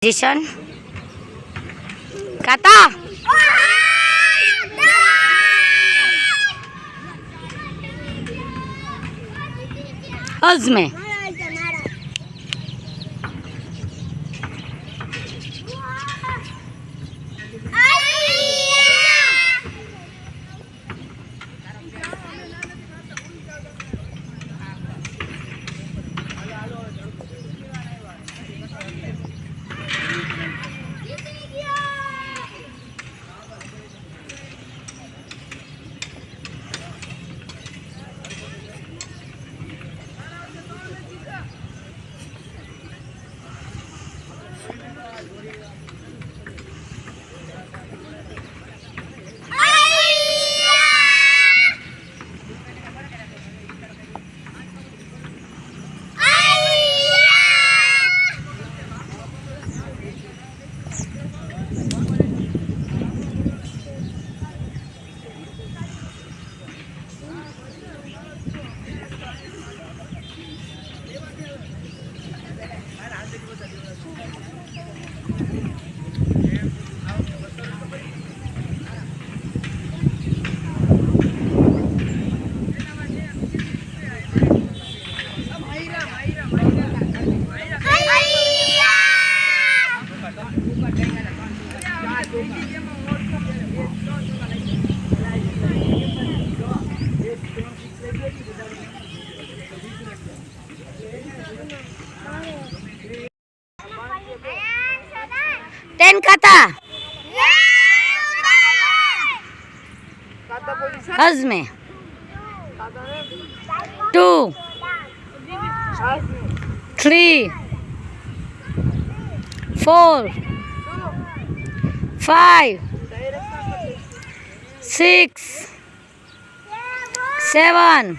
Position. Kata. Azme. Ten kata. Azme. 2 3 4 5 6 7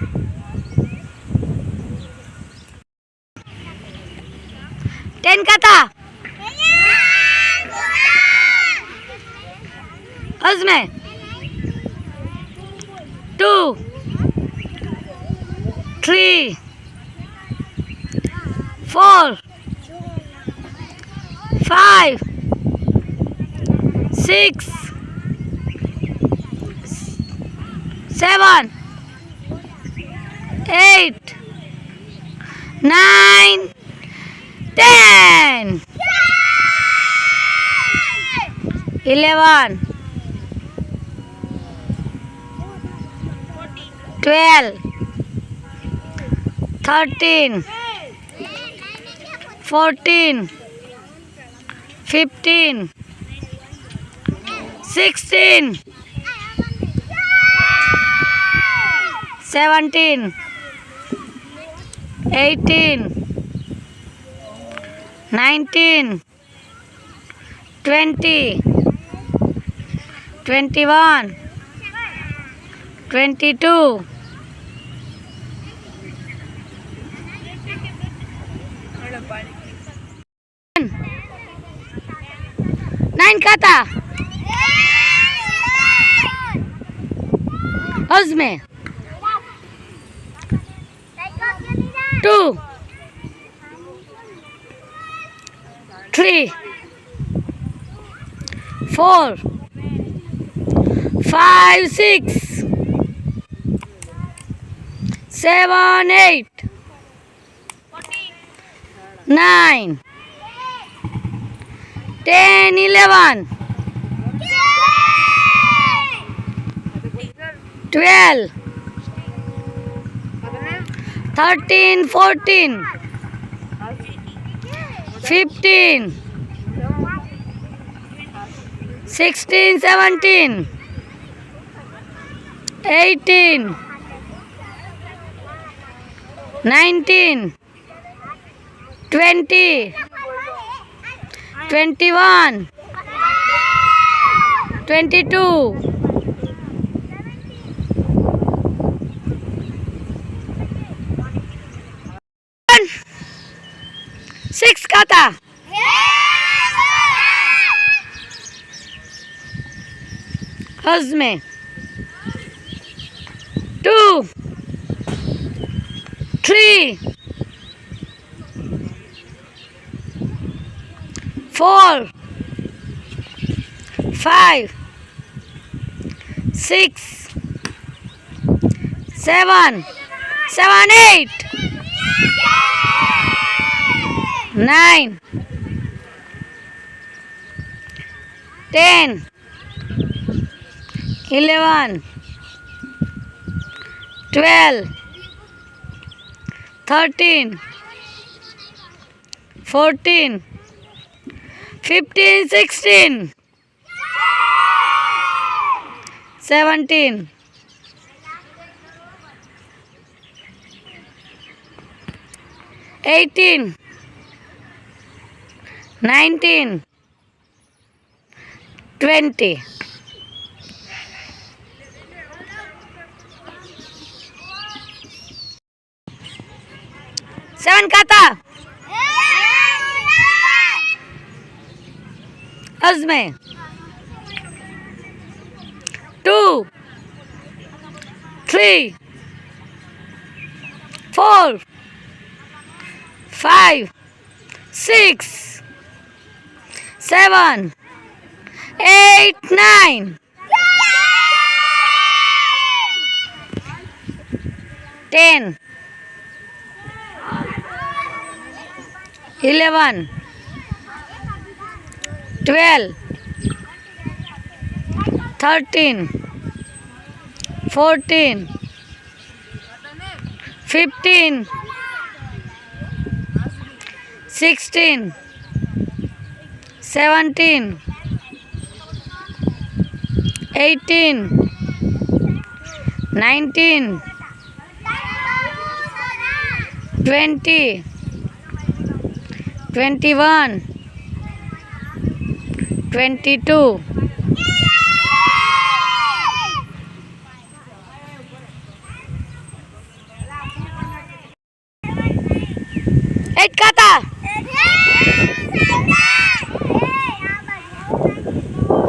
10 kata. Azme. 2 3 4 5 6 7 8 9 10 11 12 13 14 15 16 17 18 19 20 21 22 9 kata. Azme. 2 3 4 5 6 7 8 9 10 11 12 13 14 15 16 17 18 19 20 21 22 6 kata. Azme. 2 3 4, 5, 6, 7, 8, 9, 10, 11, 12, 13, 14, 15, 16, 17, 18, 19, 20. Seven kata. Azme. 2, 3, 4, 5, 6, 7, 8, 9, 10, 11, 12, 13, 14, 15, 16, 17, 18, 19, 20, 21, 22. Eight kata.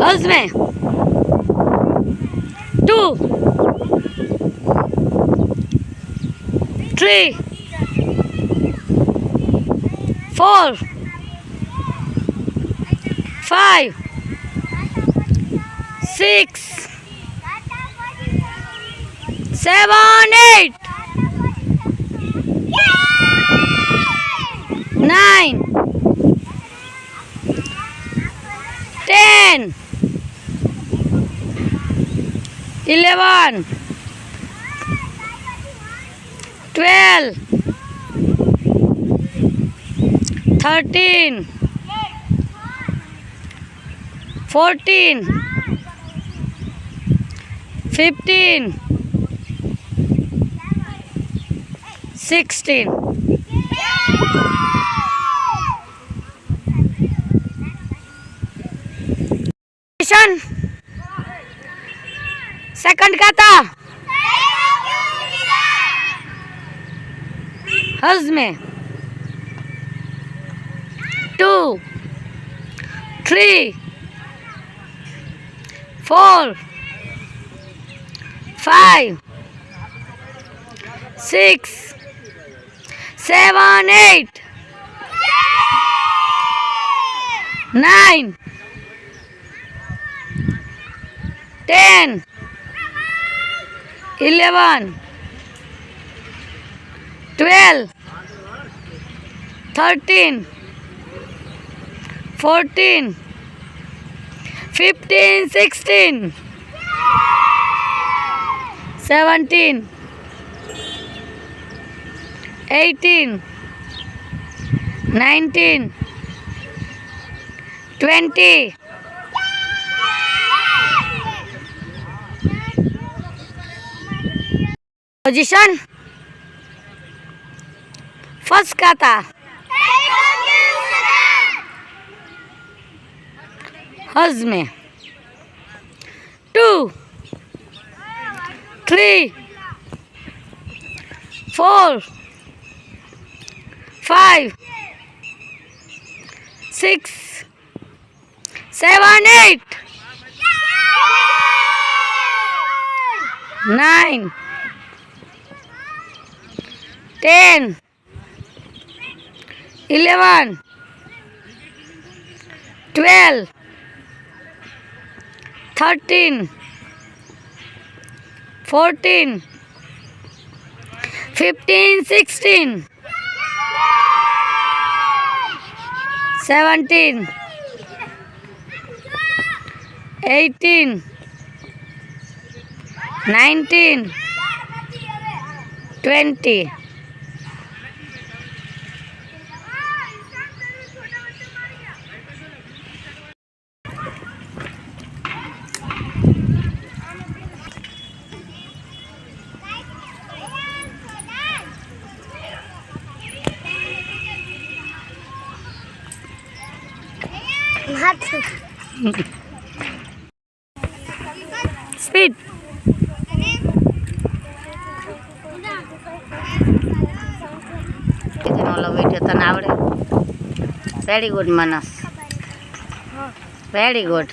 Azme. 2, 3, 4, 5, 6, 7, 8, 9, 10, 11, 12, 13, 14, 15, 16. Second kata. Hazme. 2, 3, 4, 5, 6, 7, 8, 9, 10, 11, 12, 13, 14, 15, 16, 17, 18, 19, 20. Position. First kata. Hazme. 2, 3, 4, 5, 6, 7, 8, 9, 10, 11, 12, 13, 14, 15, 16, 17, 18, 19, 20. Speed. Video તને આવડે? Very good Manas, very good.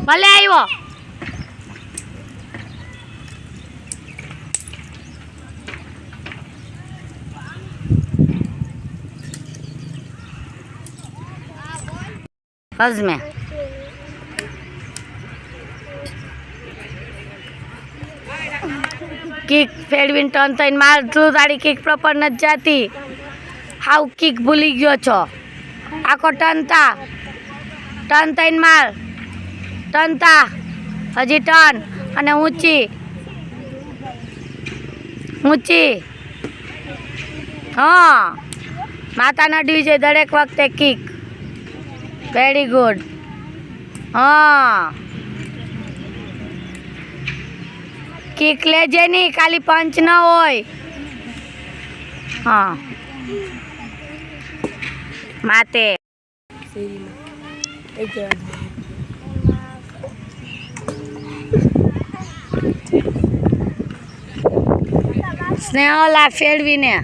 ભલે આવ્યો. હઝમે kick ફેડવીન turn થઈને માર તું તારી kick proper નથી જાતી. હાવ કિક ભૂલી ગયો છો. આખો ટર્ન થઈને માર. ટર્ન હજી ટર્ન અને ઊંચી હા માતા નડવી જોઈએ દરેક વખતે કિક. Very good. હા કિક લેજે નહીં, ખાલી પંચ ન હોય. હા માતે સ્નેહલા ફેરવીને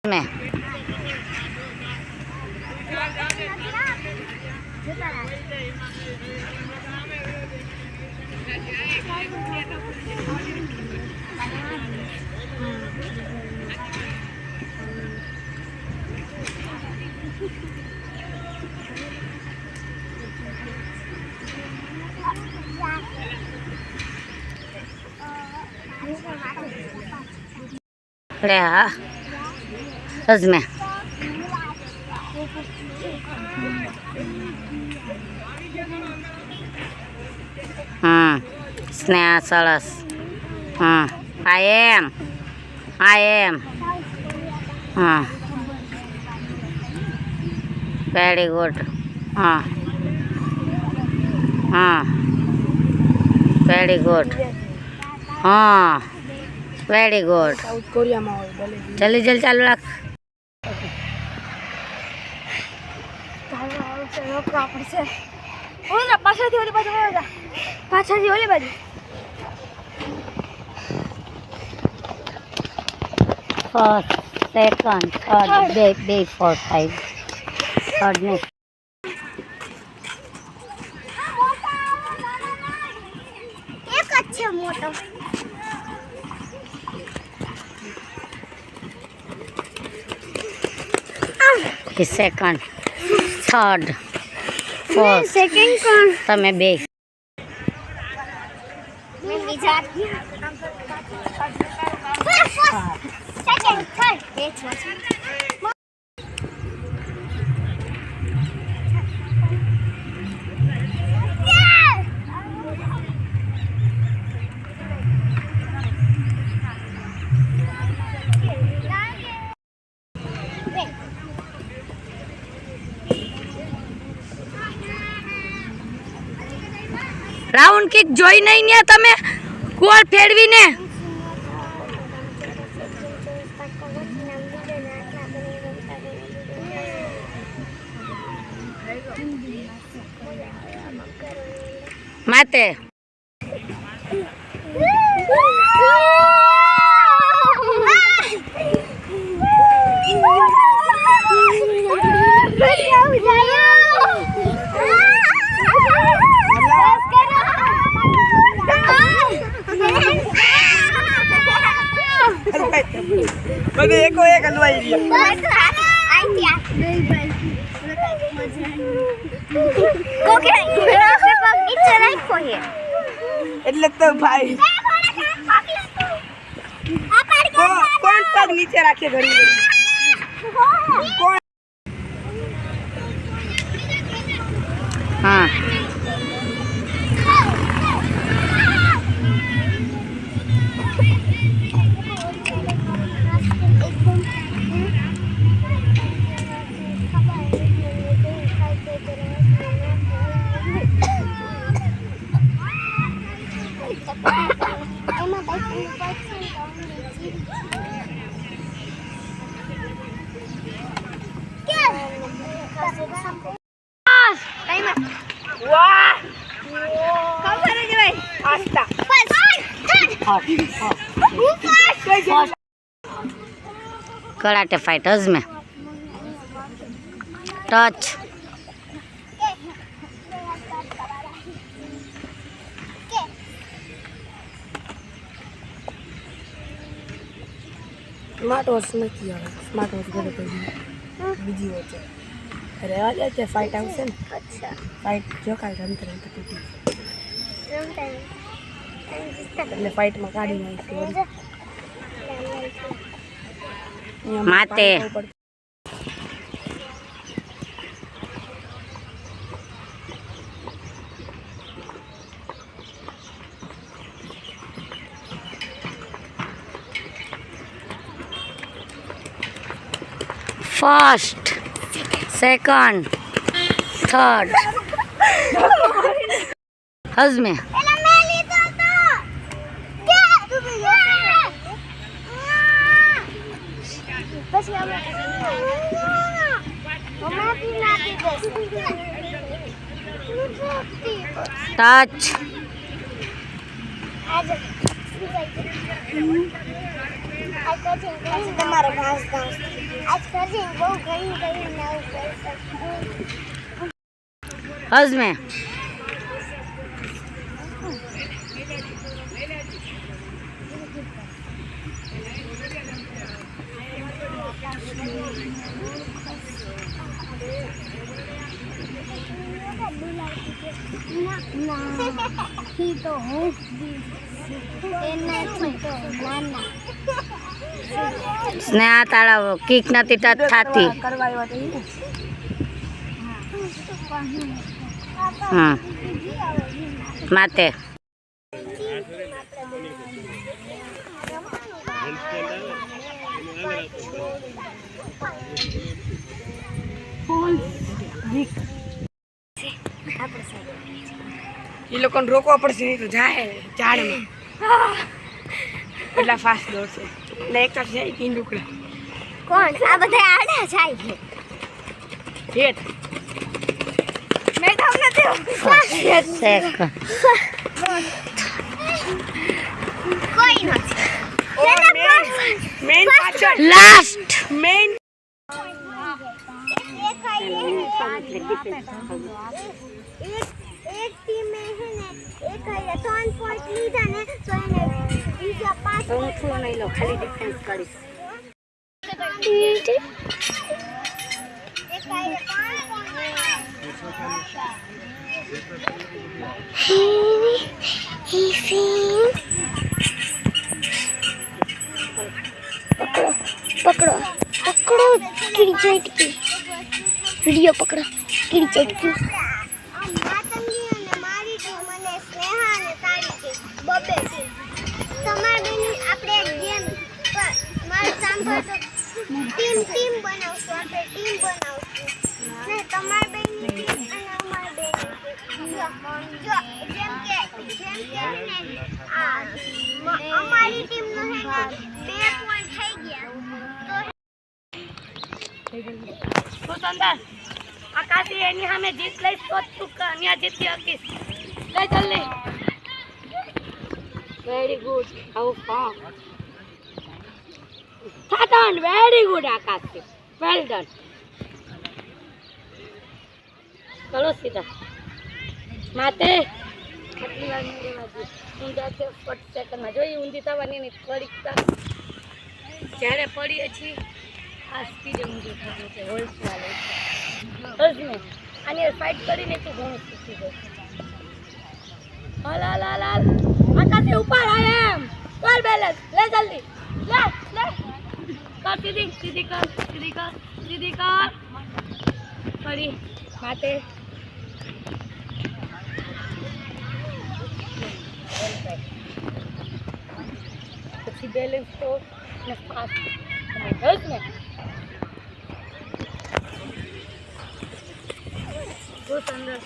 મેં લે હા હઝમે સ્નેહ સરસ. I am very good. Very good. Very good. જલ્દી ચાલુ રાખ. પાછળથી ઓલી બાજુ ફર્સ્ટ, સેકન્ડ, થર્ડ, બે 4, 5. થર્ડ ને એક જ છે મોટો. Second, third, fourth. સેકન્ડ કોણ? તમે બે. સેકન્ડ થર્ડ બે છે. રાઉન્ડ કિક જોઈ નહીં ને તમે ગોળ ફેરવીને. માતે બધે એકો એક હલવાઈ ગયા એટલે તો ભાઈ કોણ પગ નીચે રાખે ઘડી ઘડી કોણ હા कराटे फाइटर्स में टच स्मार्ट वॉच નથી આવે સ્માર્ટ વોચ ઘરે પડી બીજી વોચ અરે આ કે ફાઇટ આવશે ને અચ્છા ફાઇટ જો કાલ રમત તૂટી એટલે ફાઇટમાં કાઢી નાખી माते फर्स्ट सेकंड थर्ड हज में टच हज में तो हूँ स्नेहा तारा किक नती टच थाती કરવાયો તો माते એ લોકોને રોકવા પડશે નહીં તો જાય ઝાડમાં એટલા ફાસ્ટ દોડશે એટલે એક જ જાય ઈંડુકડા કોણ આ બધા આડા જાય છે હેત મેં તમને सेकंड કોઈ નથી મેન પાછળ लास्ट મેન એક ટીમે હે ને એક હે 3 પોઈન્ટ લીધા ને તો એને બીજા 5 હું થોડો નહીં લો ખાલી ડિફેન્સ કરીશ એક હે 5 पकड़ो पकड़ो कीड़ी चटकी वीडियो पकड़ो कीड़ी चटकी मातंगी અને મારી ટીમ અને સ્નેહા અને તારી ટીમ બબે ટીમ તમાર બેની આપણે એક ગેમ પર મારું સાંભળો ટીમ બનાવશું આપણે ટીમ બનાવશું ને તમાર બેની ટીમ અને અમાર બેની જો જેમ કે ને આ અમારી ટીમનો હે ને 2 પોઈન્ટ થઈ ગયા તો સંદાસ આકાશી એની સામે જીત લઈશ તો તું કન્યા જીતી શકીશ લે જલ્દી. Very good. આવું ફોર્મ થાતન. વેરી ગુડ આકાશથી. Well done. ચલો સીધા માતે. આટલી વાર નહીં રહેવા દે. ઊંધા છે 40 સેકન્ડમાં જોઈએ ઊંધી થવાની નહીં. થોડીક જ્યારે પડીએ છીએ આ સ્પીડે ઊંધી થતું છે. હોલ્સમાં લે છે ને આની ફાઇટ કરીને તું ઘણું શીખી જશે. હાલ હાલ હાલ હાલ. આકાશથી ઉપર આવે એમ કર બેલેન્સ. લે જલ્દી લે લે કર. સીધી સીધી કર. સીધી કર. સીધી કર. ફરી માતે. પછી બેલેન્સ તો ને ફાસ્ટ તમે ગયો ને. બહુ સુંદર.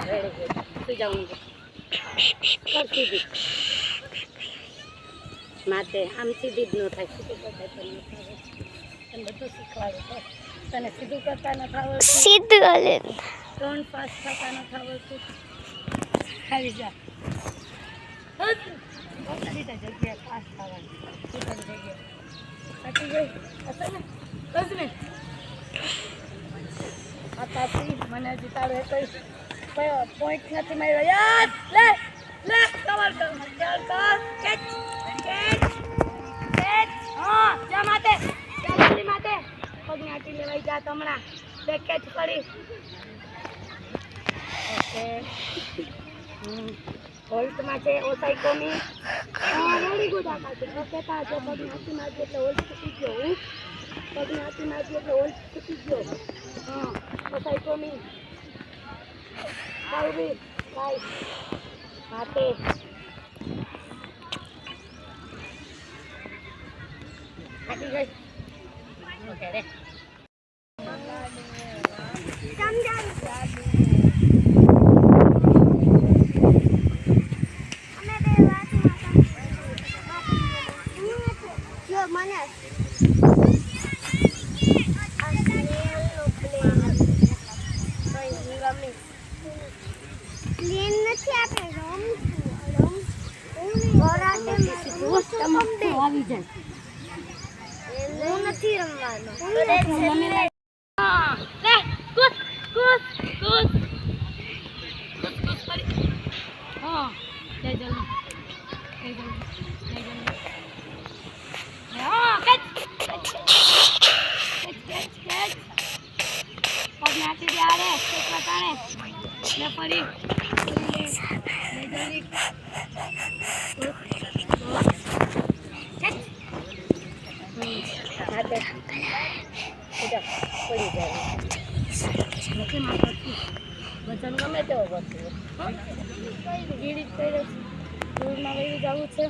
Very good. સુઈ જાઉં કર સીધી માતે. આમ સીધી જ ન થાય. સીધું કરતા તને બધું શીખવાડું. તને સીધું કરતા ન આવડતું. સીધું હાલે. ત્રણ ફાસ્ટ થતા ન આવડતું. ખાલી જા જગ્યાએ ફાસ્ટ થવાની. જગ્યાએ સાચી ગઈ હશે ને. બસ ને આ તાપી મને હજી તારો એક પોઈન્ટ નથી માર્યો. યાર લે લે કવર કર. ચાલ કર. Catch catch catch. હા જા માતે. જા જલ્દી માતે. પગને આટી લેવાઈ જા હમણાં. બે કેચ કરી. ઓકે. હોલ્ટમાં છે ઓસાઈ કોમી. હા વેરી ગુડ આકાશ. ઓકે તા જો પગને આટી મારજી એટલે હોલ્ટ તૂટી ગયો. હું પગને આટી મારજી એટલે હોલ્ટ તૂટી ગયો. હા ઓસાઈ કોમી. કાલવી કાઈ માતે. આટી ગઈ. ઓકે રે આવી જાય. હું નથી રમવાનો. હા લે કૂદ કૂદ કૂદ કૂદ કૂદ કરી. હા લે જલ્દી લે જલ્દી લે જલ્દી. હા કેચ કેચ કેચ કેચ. પગ નાખી દે. આરે કેચ બતાણે લે ફરી લે જલ્દી. હાથે સીધા પડી જાય. નથી મારતી. વજન ગમે તેવો વધતું. ગીડી કર્યો. દૂરમાં વહી જવું છે.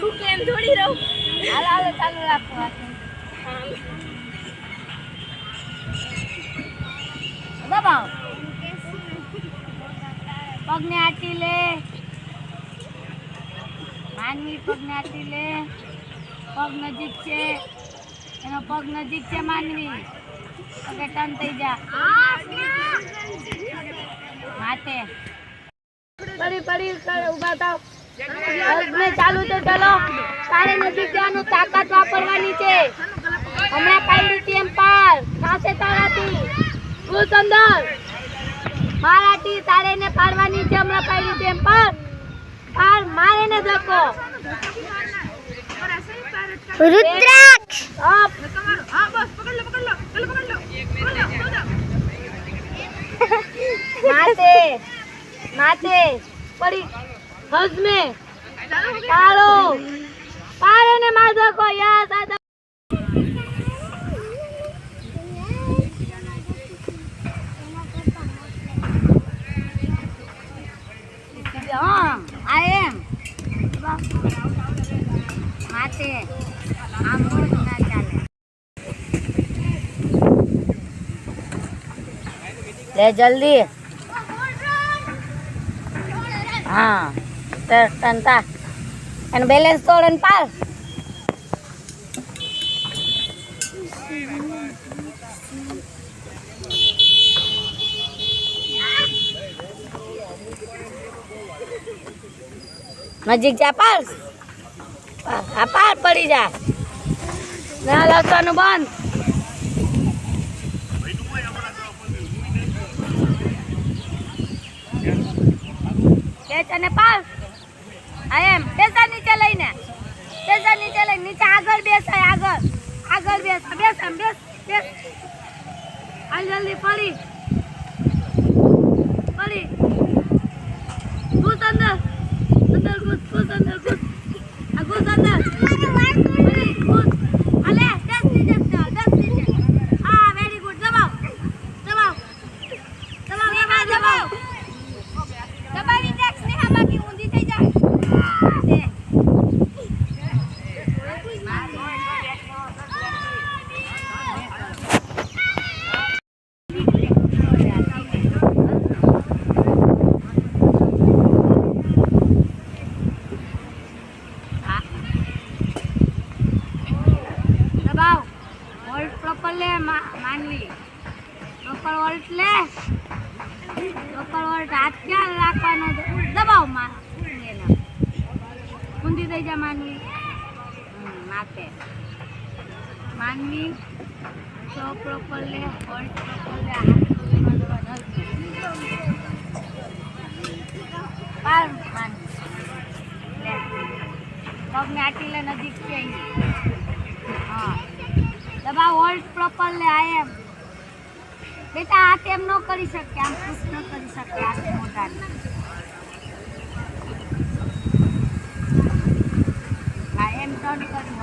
તું કેમ દોડી રહું. હાલ હાલ ચાલુ રાખો. દબાવ. પગને આટી લે માનવી. પગને આટી લે. પગ નજીક છે. એનો પગ નજીક છે માનવી. પગે ટર્ન થઈ જા માતે. પડી પડી ઉભા થાવ. પગને ચાલુ છે. ચલો તારે નજીક જવાનું. તાકાત વાપરવાની છે. હમણાં પાડી હતી એમ પાર થશે તારાથી. બહુ સુંદર. મારાથી તારે ને પાડવાની છે. હમણાં પાડી હતી એમ પાર પાર મારે ને ધક્કો. રુદ્રાક્ષ. હા બસ પકડ લો પકડ લો. ચલો પકડ લો. માતે માતે પડી હજમે ચાલો પારે ને માર ધક્કો. યા સાદા. હા આઈ એમ માતે. આમ રોજ ના ચાલે. લે જલ્દી. હા ટનતા એનું બેલેન્સ તોડ અને પાર. નજીક જા પાર. આ પાર પડી જા. ના લસવાનું બંધ. બેચ અને પાર. આ એમ બેસા નીચે લઈને. બેસા નીચે લઈને નીચે આગળ બેસાય આગળ. આગળ બેસ બેસ એમ બેસ બેસ. આ જલ્દી પડી. પડી. ઘૂસ અંદર. અંદર ઘૂસ ઘૂસ અંદર ઘૂસ. આ ઘૂસ અંદર. પડી ઘૂસ. અલે 10 નીચે 10 નીચે. હા વેરી ગુડ. દબાવ. દબાવ. દબાવ દબાવ દબાવ. દબાવી દેખ સ્નેહા બાકી ઊંધી થઈ જાય. દે. દબાવ. હોલ્ડ પ્રોપર લે માનવી. પ્રોપર હોલ્ડ લે. પ્રોપર હોલ્ડ હાથ ક્યાં રાખવાનો દબાવ માં. ઊંધી થઈ જાય માનવી. માથે માનવી તો પ્રોપર લે. હોલ્ડ પ્રોપર લે. પાર માનવી લે. પગને આટી લે નજીક છે હા. દબાવ હોલ્ડ પ્રોપર લે. આ એમ બેટા હાથ એમ ન કરી શકે. આમ પુશ ન કરી શકે હાથ મોટા. હા એમ ટર્ન કરી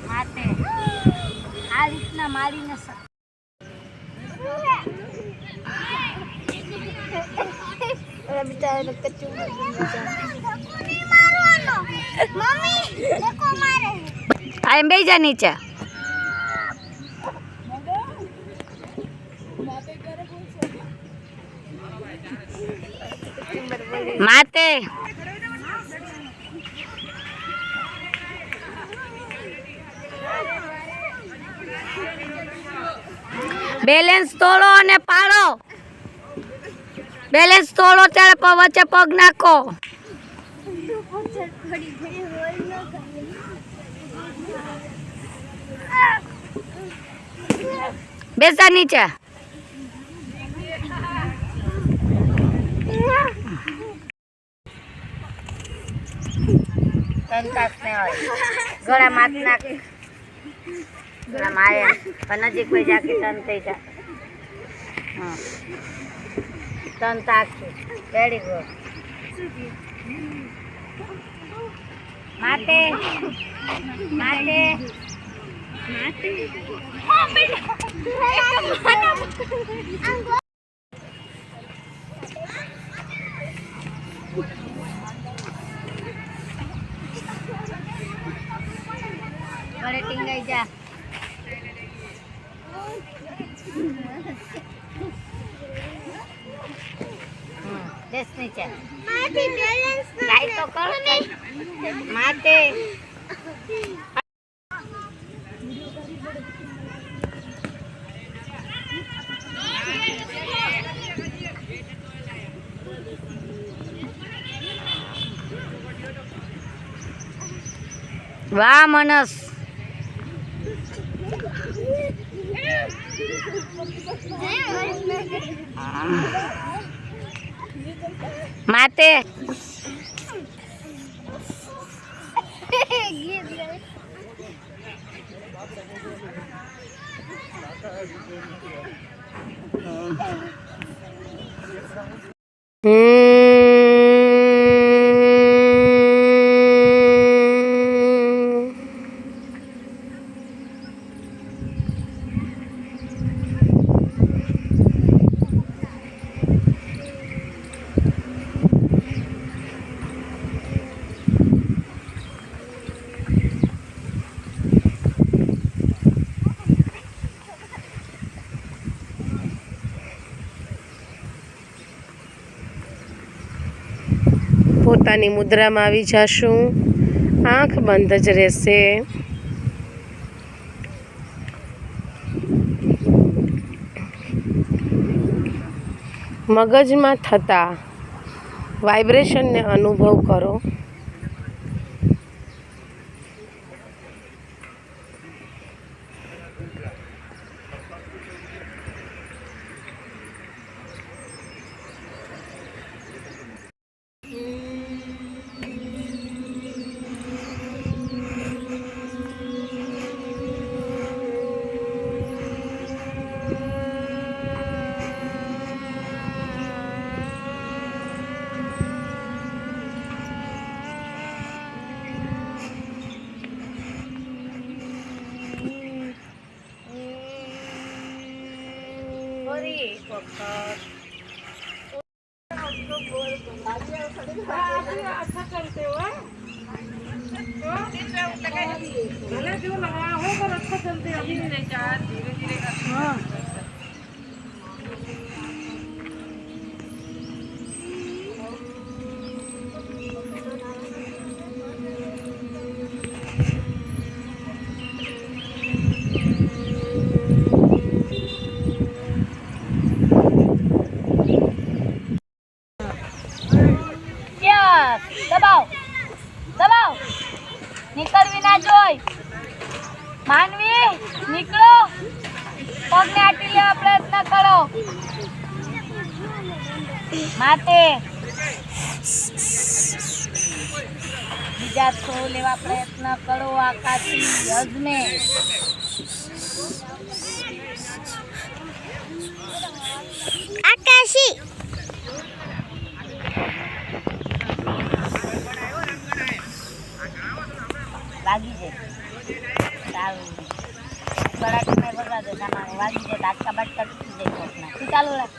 માથે આ રીતના મારીને બિચારાને કચ્ચું મમ્મી દેખો મારે. આ એમ બેસી જા નીચે. માતે બેલેન્સ તોડો અને પાડો. બેલેન્સ તોડો ત્યારે વચ્ચે પગ નાખો. બેસા નીચે. ગળા માથ નાખ. ગળા મારે પણ નજીક કોઈ જાકે ટર્ન થઈ જાય. હા ટર્ન તાકશું. Very good. માતે માતે ઘરે ટીંગાઈ જા. બેસ નીચે. માથી બેલેન્સ ટ્રાય તો કર માતે. વાહ મનસ. માતે માતાની મુદ્રામાં આવી જશું. આંખ બંધ જ રહેશે. મગજમાં થતા વાઇબ્રેશનને અનુભવ કરો. દબાવ દબાવ. નીકળવી ના જોઈ. માનવી નીકળો. પગને આટી લેવા પ્રયત્ન કરો. માતે બીજા છો લેવા પ્રયત્ન કરો. આકાશી હજમે આકાશી વાગી જાય. સારું બરાબર નહીં બગડા દે. ના વાગી જાય. ધાટકા બાટકા તૂટી જાય કોકના. તું ચાલુ રાખ.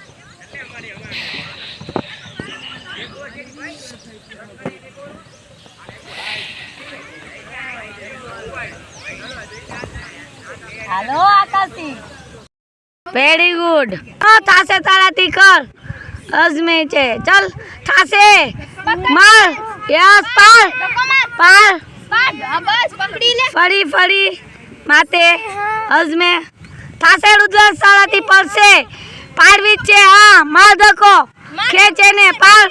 હાલો આકાશી. Very good. થાશે તારાથી કર. અજમે છે. ચલ થાશે. માર. યસ પાર પાર. બસ પકડી લે. ફરી ફરી માતે અજમે થાશે. રુદ્ર શાળાથી પડશે. પાડવી જ છે. હા માર ધક્કો ખેંચે ને પાર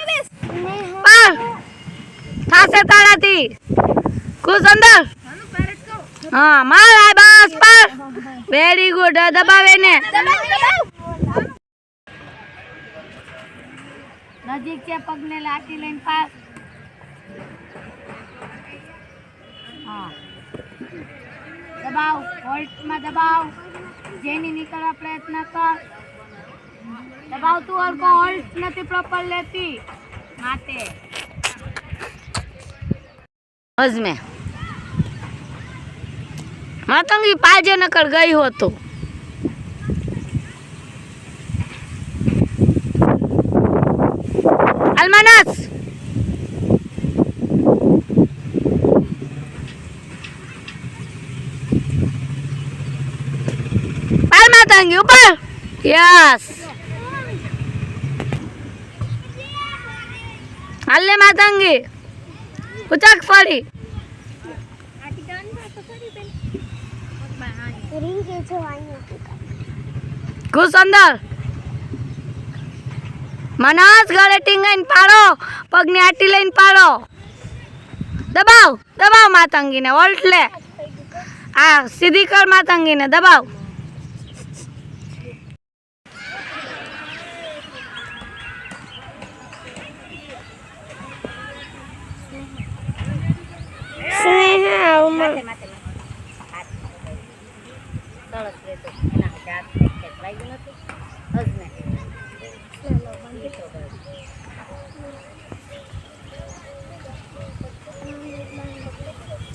પાર. થાશે તારાથી. ખુશ અંદર. હા માર. બસ પાર. Very good. દબાવે ને. નજીક છે. પગને લાઠી લઈને પાર. હા દબાવ. હોલ્ટમાં દબાવ. જેની નીકળવા પ્રયત્ન કર. દબાવ. તું હલકો હોલ્ટ નથી પ્રોપર લેતી માટે. હજમે માતંગી પાજે નકર ગઈ હોતો. અલમાનસ પાર. માતંગી ઉપર. યસ હાલે માતંગી. ઉચક ફરી. ઘુસ અંદર. મનસ ગળે ટીંગાઈને પાડો. પગની આટી લઈને પાડો. દબાવ દબાવ માતંગીને. હોલ્ટ લે. આ સીધી કર માતંગીને. દબાવ.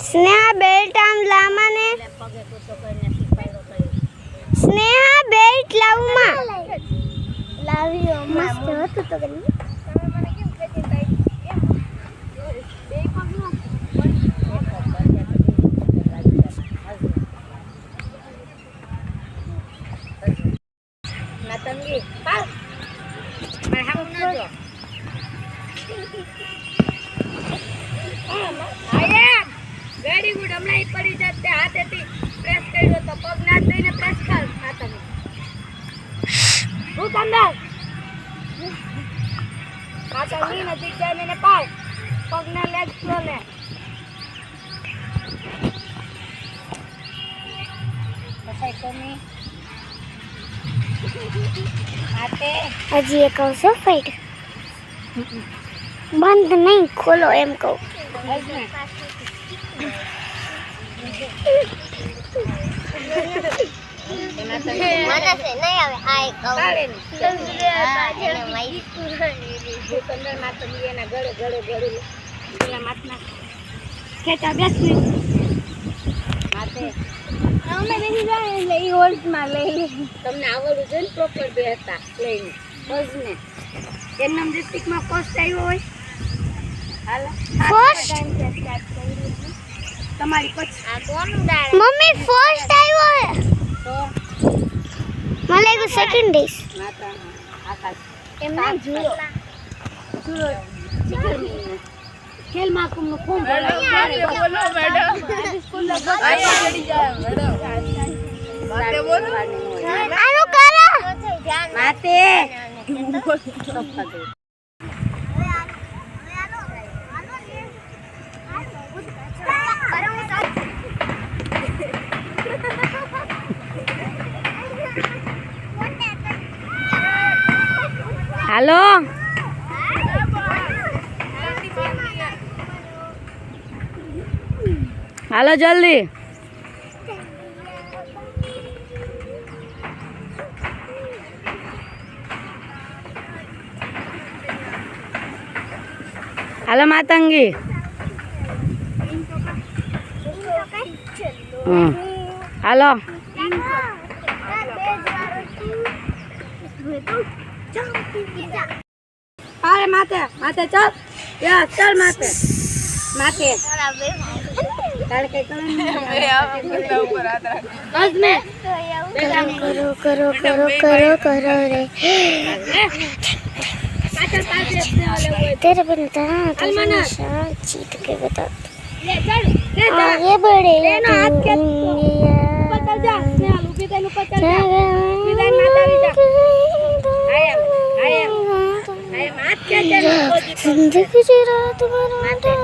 સ્નેહા બેલ્ટ આમ લાવવાને. સ્નેહા બેલ્ટ લાવમાં. લાવ્યો મસ્ત હતું તો ગઈ. માતંગી પાર. માર હાવ ન જો. Very good. હમણાં ઈ પડી જાત તે હાથેથી પ્રેસ કર્યો તો પગ ના દઈને પ્રેસ કર ખાતમે. હું કંદર માતાની નજીક જઈને ને પાડ પગને લેગ સ્લો લે. બસાઈ કોમી આતે હજી એક આવશે ફાઈટ. બંધ નહીં, ખોલો એમ કહું. તમને આવડવું જોઈએ ને પ્રોપર બે હતા લઈને બસને એમનામ ડિસ્ટ્રિક્ટમાં ફર્સ્ટ આવ્યો હોય હાલો ફર્સ્ટ તમારી પછી મમ્મી ફર્સ્ટ આવ્યો હે તો મને લાગ્યું સેકન્ડ ડેસ. માતા આકાશ એમના જુઓ ખેલ મહાકુંભનું ફોર્મ ભરાયું બોલો મેડમ આનો કરો માતે હાલો હાલો જલ્દી. હાલો માતંગી. હાલો અરે માથે માથે ચાલ યસ ચાલ માથે માથે તારે કઈ કરો કરો કરો રે तेरे बिन तरह जीत के बता आगे बढ़े जिंदगी जरा तुम्हारा चल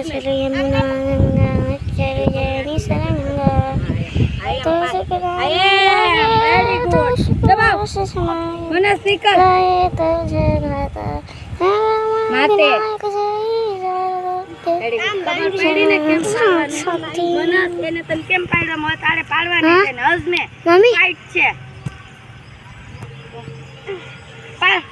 चल यमुना गंगा चल जड़ी सरंगा तो મને સ્પીકર માતે એને તને કેમ પાડવા મળે તારે પાડવાની છે ને હજમે મમ્મી ફાઈટ છે પાડ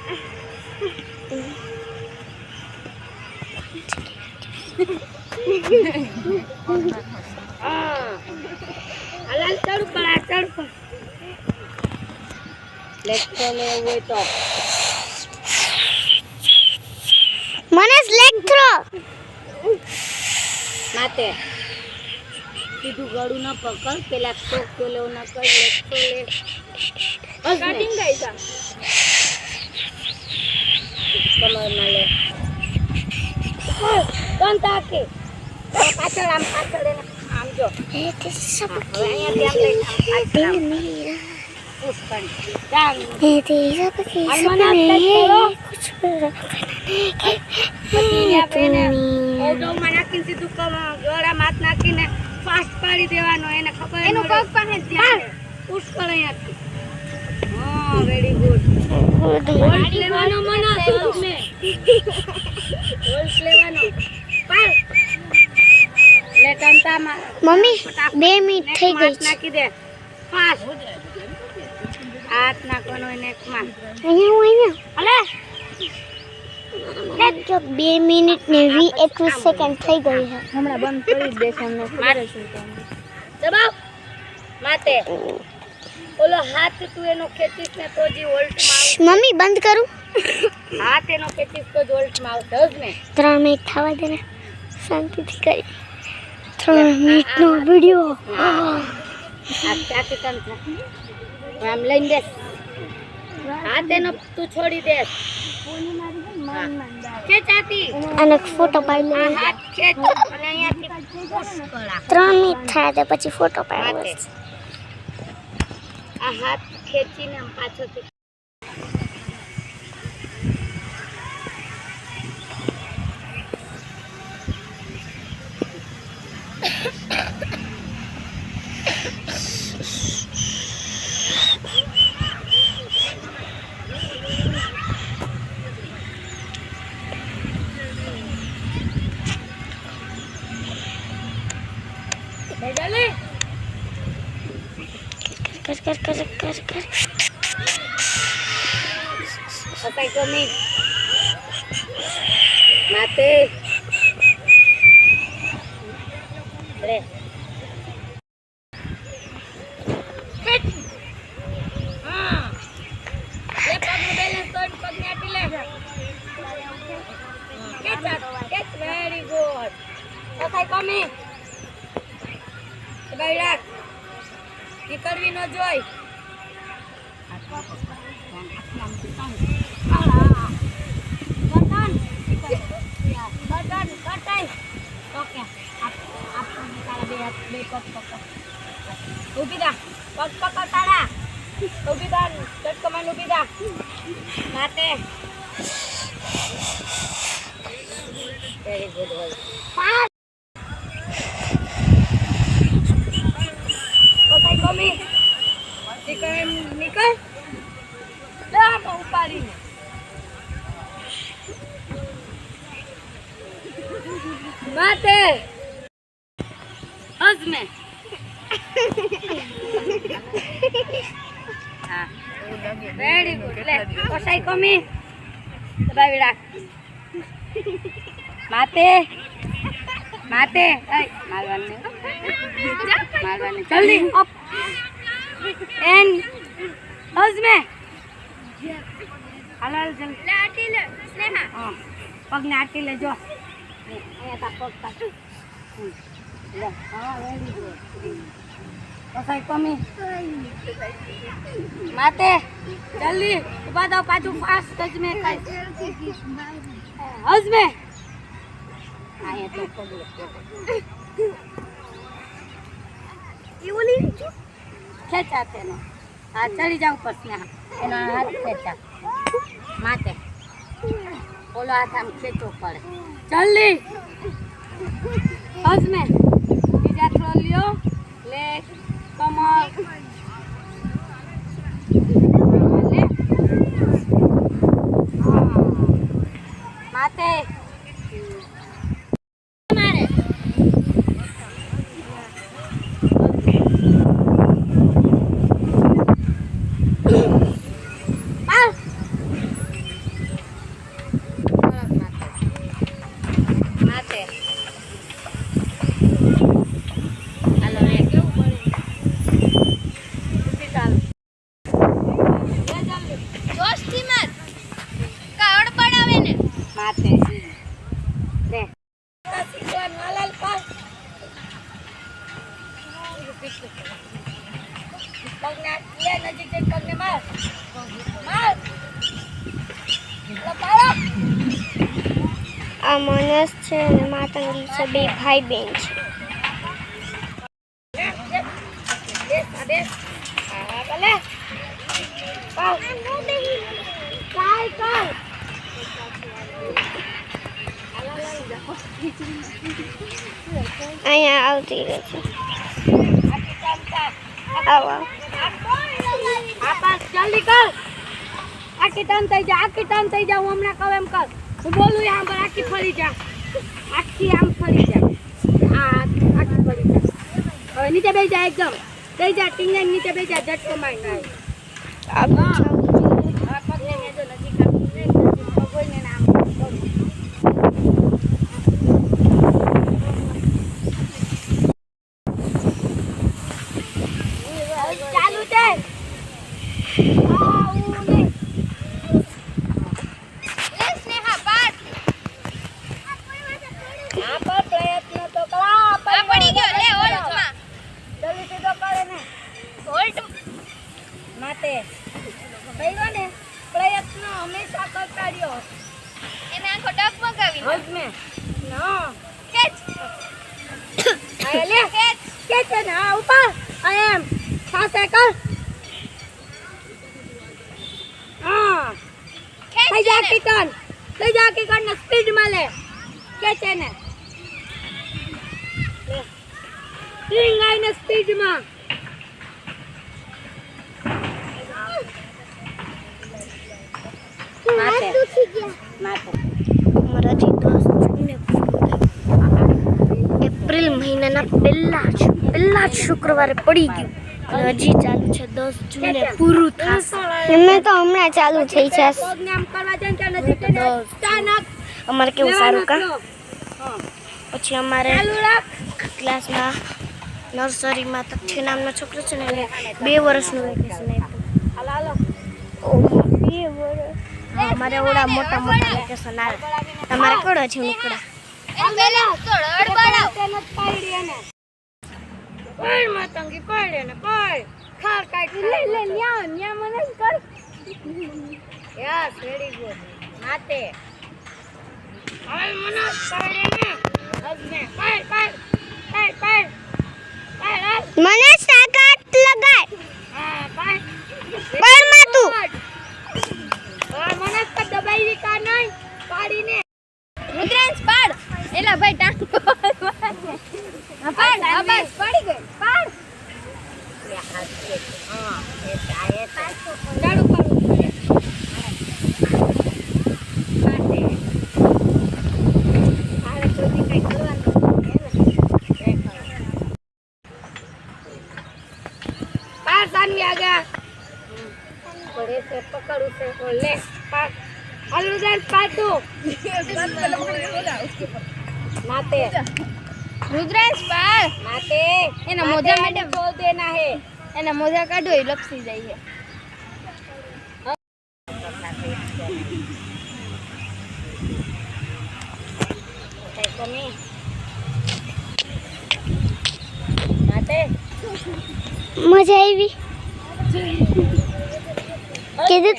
હાલ ચડ પર આ ચડ પર લેક્ચર લેવું હોય તો મને લેગ થ્રો માતે સીધું ગળું ન પકડ પેલા ટોક તો લેવું ન કર લેક્ચર લે સ્ટાર્ટિંગ ગાઈસા કમરમાં લે કોણ તાકે પાછળ આમ પાછળ એને આમ જો ये सब હવે અહીંયાથી આમ લઈને मेरा પુશ કરી જાન ये सब के अलमना प्लेट करो सपने ઓડોમાં નાખીને સીધું ગળા માથ નાખીને ફાસ્ટ પાડી દેવાનો એને ખબર એનું પગ પાસે ધ્યાન પુશ કર અહીંયાથી હા વેરી ગુડ હોલ્ડ લેવાનો મનો તમે હોલ્ડ લેવાનો પાડ લે ટંટામાં मम्मी 2 मिनट થઈ ગઈ છે નાખી દે ફાસ્ટ હાથ નાખવાનો એને એકમાં અહીંયા અલે જો 2 મિનિટ ને 21 સેકન્ડ થઈ ગઈ છે હમણાં બંધ કરી જ દેશે અમને ખબર છે દબાવ માતે ઓલો હાથ તું એનો ખેંચીશ ને તો જી વોલ્ટમાં મમ્મી બંધ કરું હાથ એનો ખેંચીશ તો જ વોલ્ટમાં આવશે જ ને 3 મિનિટ થવા દે ને શાંતિથી કરી 3 મિનિટનો વિડિયો આ ચાકી તમ આમ લઈને દે હાથ એનો તું છોડી દે ખેંચાતી અને ફોટો પાડી આ લે. હાથ ખેંચ અને અહીંયાથી પુશ કરા 3 મિનિટ થાય તો પછી ફોટો પાડવો. માટે આ હાથ ખેંચીને આમ પાછળથી કર કર કર કર કર. પકઈ ગમી માતે રે ખેંચ હા લે પગનું બેલેન્સ તોડ પગને આપી લે ખેંચ વેરી ગુડ પકઈ ગમી ભાઈ રાખ નીકળવી ન જોઈ ઉભી દા પગ પકડ તારા ઉભી દા ચટકો માં ઉભી દા માતે વેરી ગુડ હોય મમ્મી ચિકન નીકળ લા ઉપાડીને માતે હસમે હા વેરી ગુડ લે કોસાઈ કમી દબાવી રાખ માતે માતે એ મારવાને જલ્દી અપ એન્ડ હસમે હાલ હાલ જલ્દી લે આટી લે સ્નેહા હા પગને આટી લે જો અહીંયા તા પગ તા લે હા વેરી ગુડ કોસાઈ કમી માતે જલ્દી ઉભા થાવ પાછું ફાસ્ટ હસમે હસમે અહીંયા તો પગ ખેંચા તેનો હા ચડી જાવ ઉપર સ્નેહા એનો હાથ ખેંચા માતે ઓલો હાથ આમ ખેંચવો પડે જલ્દી હસમે બીજા થ્રો લ્યો લે કમર લે માતે મારે માતે દે સિકવાન હાલાલ પાસ પગને લે નજીક જઈ પગને માર માર લપાડો આ માનસ છે અને માતંગી છે, બે ભાઈ બહેન છે. દે હા ભલે પાવ કાઈ કર અહીંયા આવતી રહે છે. આવો જલ્દી કર આખી ટર્ન થઈ જા આખી ટર્ન થઈ જા હું હમણાં કહું એમ કર હું બોલું આમ પર આખી ફરી જા આખી આમ ફરી જા આખી ફરી જા હવે નીચે બેસી જા એકદમ બેસી જા ટીંગાઈ નીચે બેસી જા ઝટકો મારીને પગને નેજો નજીક આપીને પગોઈને આમ ચાલુ છે માટે કહ્યું ને પ્રયત્ન હંમેશા કરતા રહ્યો એને આખો ડગ મગાવી હજ મે ના કેચ આ લે કેચ કે છે ને આ ઉપર આ એમ સાસે કર હા લઈ જા કિકન ને સ્પીડ માં લે કે છે ને સ્વિંગ આઈને સ્પીડ માં માથે અમારા જે 10 જૂને એપ્રિલ મહિનાના પહેલા જ શુક્રવારે પડી ગયું અને હજી ચાલુ છે 10 જૂને પૂરું થશે એમને તો હમણાં ચાલુ થઈ જશે પગને આમ કરવા જાય કે નથી કે અચાનક અમારે કેવું સારું કા હા પછી અમારે ચાલુ રાખ ક્લાસમાં નર્સરીમાં તથ્ય નામનો છોકરો છે ને એને 2 વર્ષનું વેકેશન આપ્યું હાલો અમારે ઓડા મોટા વેકેશન આવે તમારે કડો છે નીકળા કોઈ માતંગી કોઈ લે ને કોઈ ખાર કાઈ લે ન્યા મને કર યસ વેરી ગુડ માતે હાલ મને કાઢે ને હજને કાઈ મને સાકાત લગાય હા કાઈ પર માતું હા મને તો દબાઈ દી કા નહીં પાડીને રુદ્રાંશ પાડ એલા ભાઈ ટાંકો પાડ બસ પડી ગઈ પાડ લે હાથ છે હા એ જાડું કરું માતે આરે ચોથી કઈ કરવાનું पार सानी आ गया बड़े से पकड़ उसे और ले पार अलुदर पाटू नाते રુદ્રાંશ પાડ नाते एना मोजा मैडम बोल देना है એના મોજા કાઢો એ લપસી જાય છે कमी नाते મજા આવી કીધું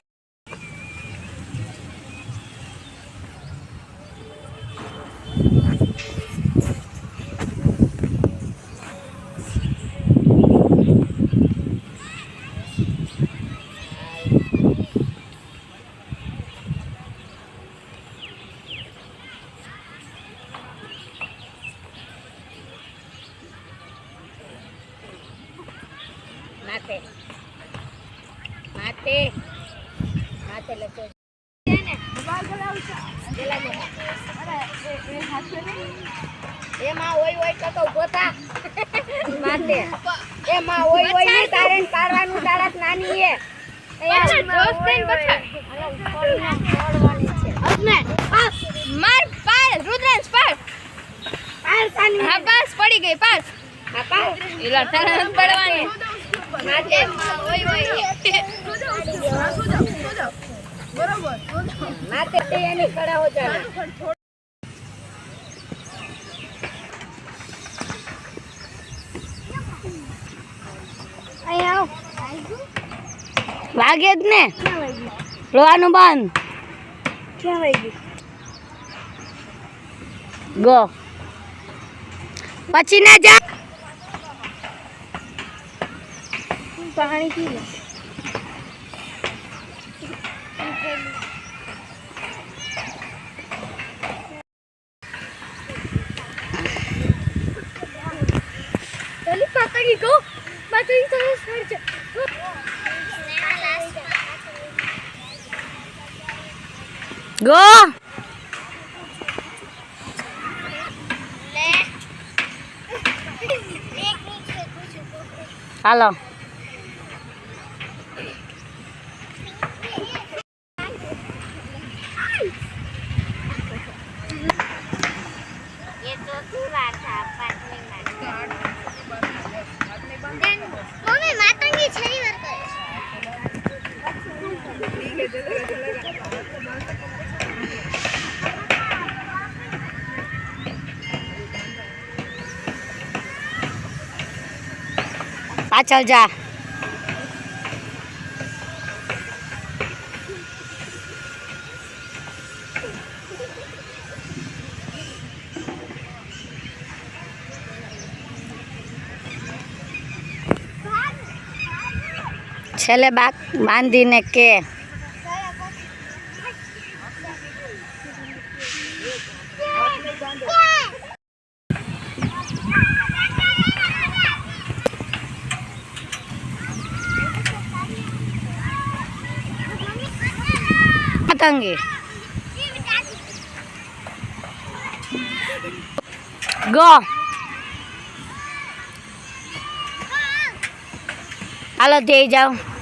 नाते नाते नाते लेते ने बाल बोलावसा પેલા ને અરે એ હાથે નહીં એમાં ઓય તો ગોતા માતે એમાં ઓય ને તારે પારવાનું તારાત નાની હે અહીંયા જોશ દઈને બચા અસમે માર પાડ રુદ્રાંશ પાડ પાર સાની હા બસ પડી ગઈ પાડ હા પાર એલા તારે પડવાની માતે माते ते यानी खड़ा हो जाना અહીંયા વાગે જ ને લોવાનું બંધ ક્યાં વાગી ગો પછી ના જા પાણી પી લે ચલી પકડી ગો મારી તો સર છે ગો હાલો ये तो पूरा था पाटने में मम्मी मातंगी छई वर करे પાછળ જા છેલ્લે બાંધીને કે પતંગી ગો હાલો જઈ જાઓ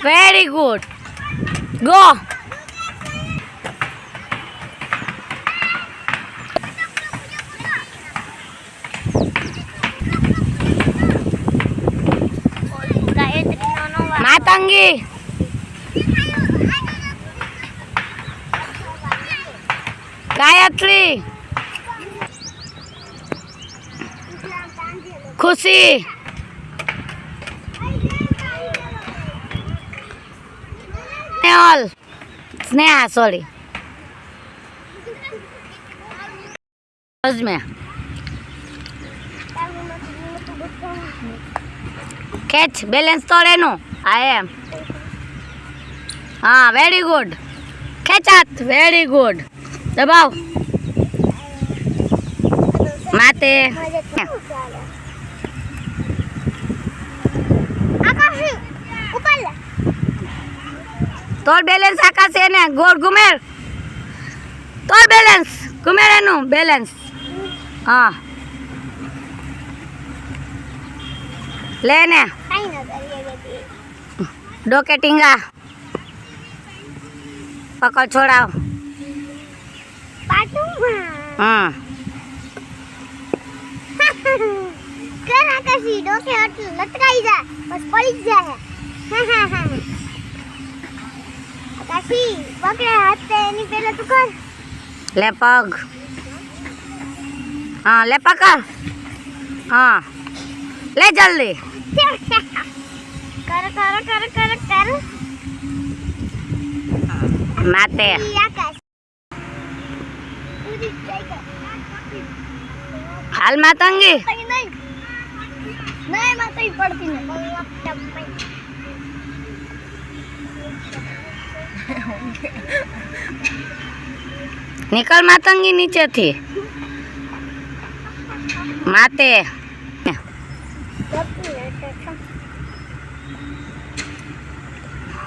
very good go Matangi Gayatri ખુશી स्नेहा सॉरी में कैच बैलेंस तो रेनो आई एम हाँ वेरी गुड खेचात वेरी गुड दबाओ माते तोर बैलेंस आकाश है ने गोल घुमेर तोर बैलेंस घुमेर एनु बैलेंस हाँ लेने डोके टींगा पकड़ छोड़ाओ हाँ कर आकाशी डोके लटकाई जा बस पड़ी जाए आकाशी पकड़े हाथ से नहीं पहले तू कर ले पग हाँ ले पकड़ हाँ ले जल्दी कर कर कर कर कर माते आकाश पूरी ट्राई कर हाल मातंगी नहीं नहीं नहीं मैं तो ही पड़ती नहीं निकल मातंगी नीचे थी माते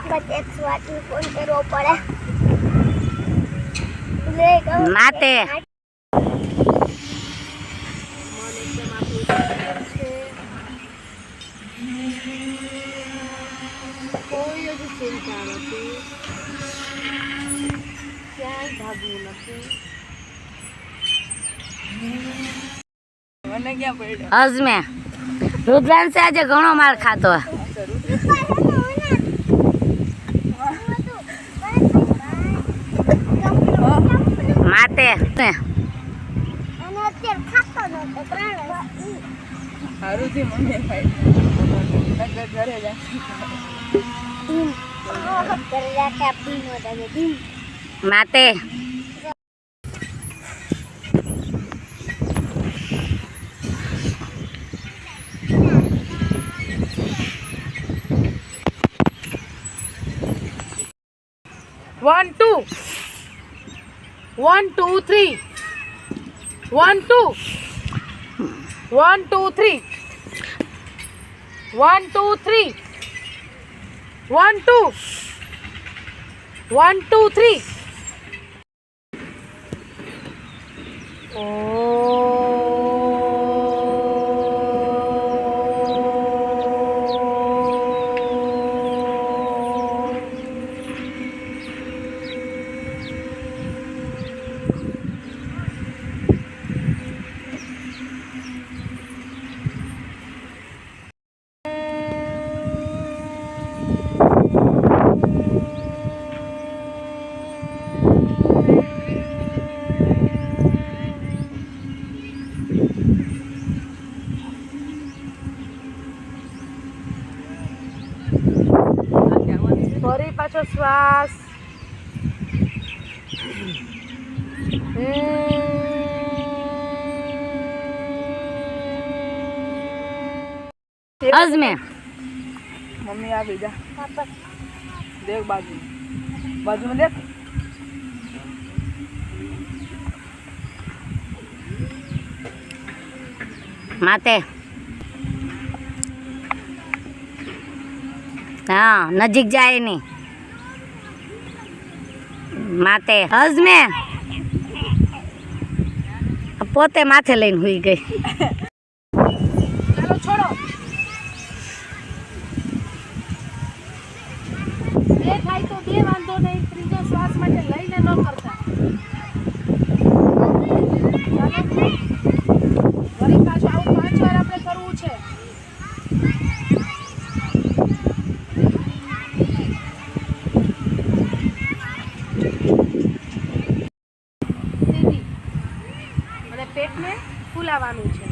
बस एक स्वाद में फोन करो पड़े माते हज में रुद्रांश से आज घणो मार खातो माते माते 1 2 1 2 3 1 2 1 2 3 1 2 3 1 2 1 2 3 શ્વાસ. અઝમે મમ્મી આવી જા. દેખ બાજુમાં દેખ. માતે હા નજીક જાય નહીં માતે અઝમે પોતે માથે લઈને હુઈ ગઈ. ચાલો છોડો. બે થાય તો બે, વાંધો નહીં. ત્રીજો શ્વાસ માટે લઈને ન કરતા. ચાલો. વળી પાછું આવું 5 વાર આપણે કરવું છે. સીધી અને પેટને ફૂલાવાનું છે.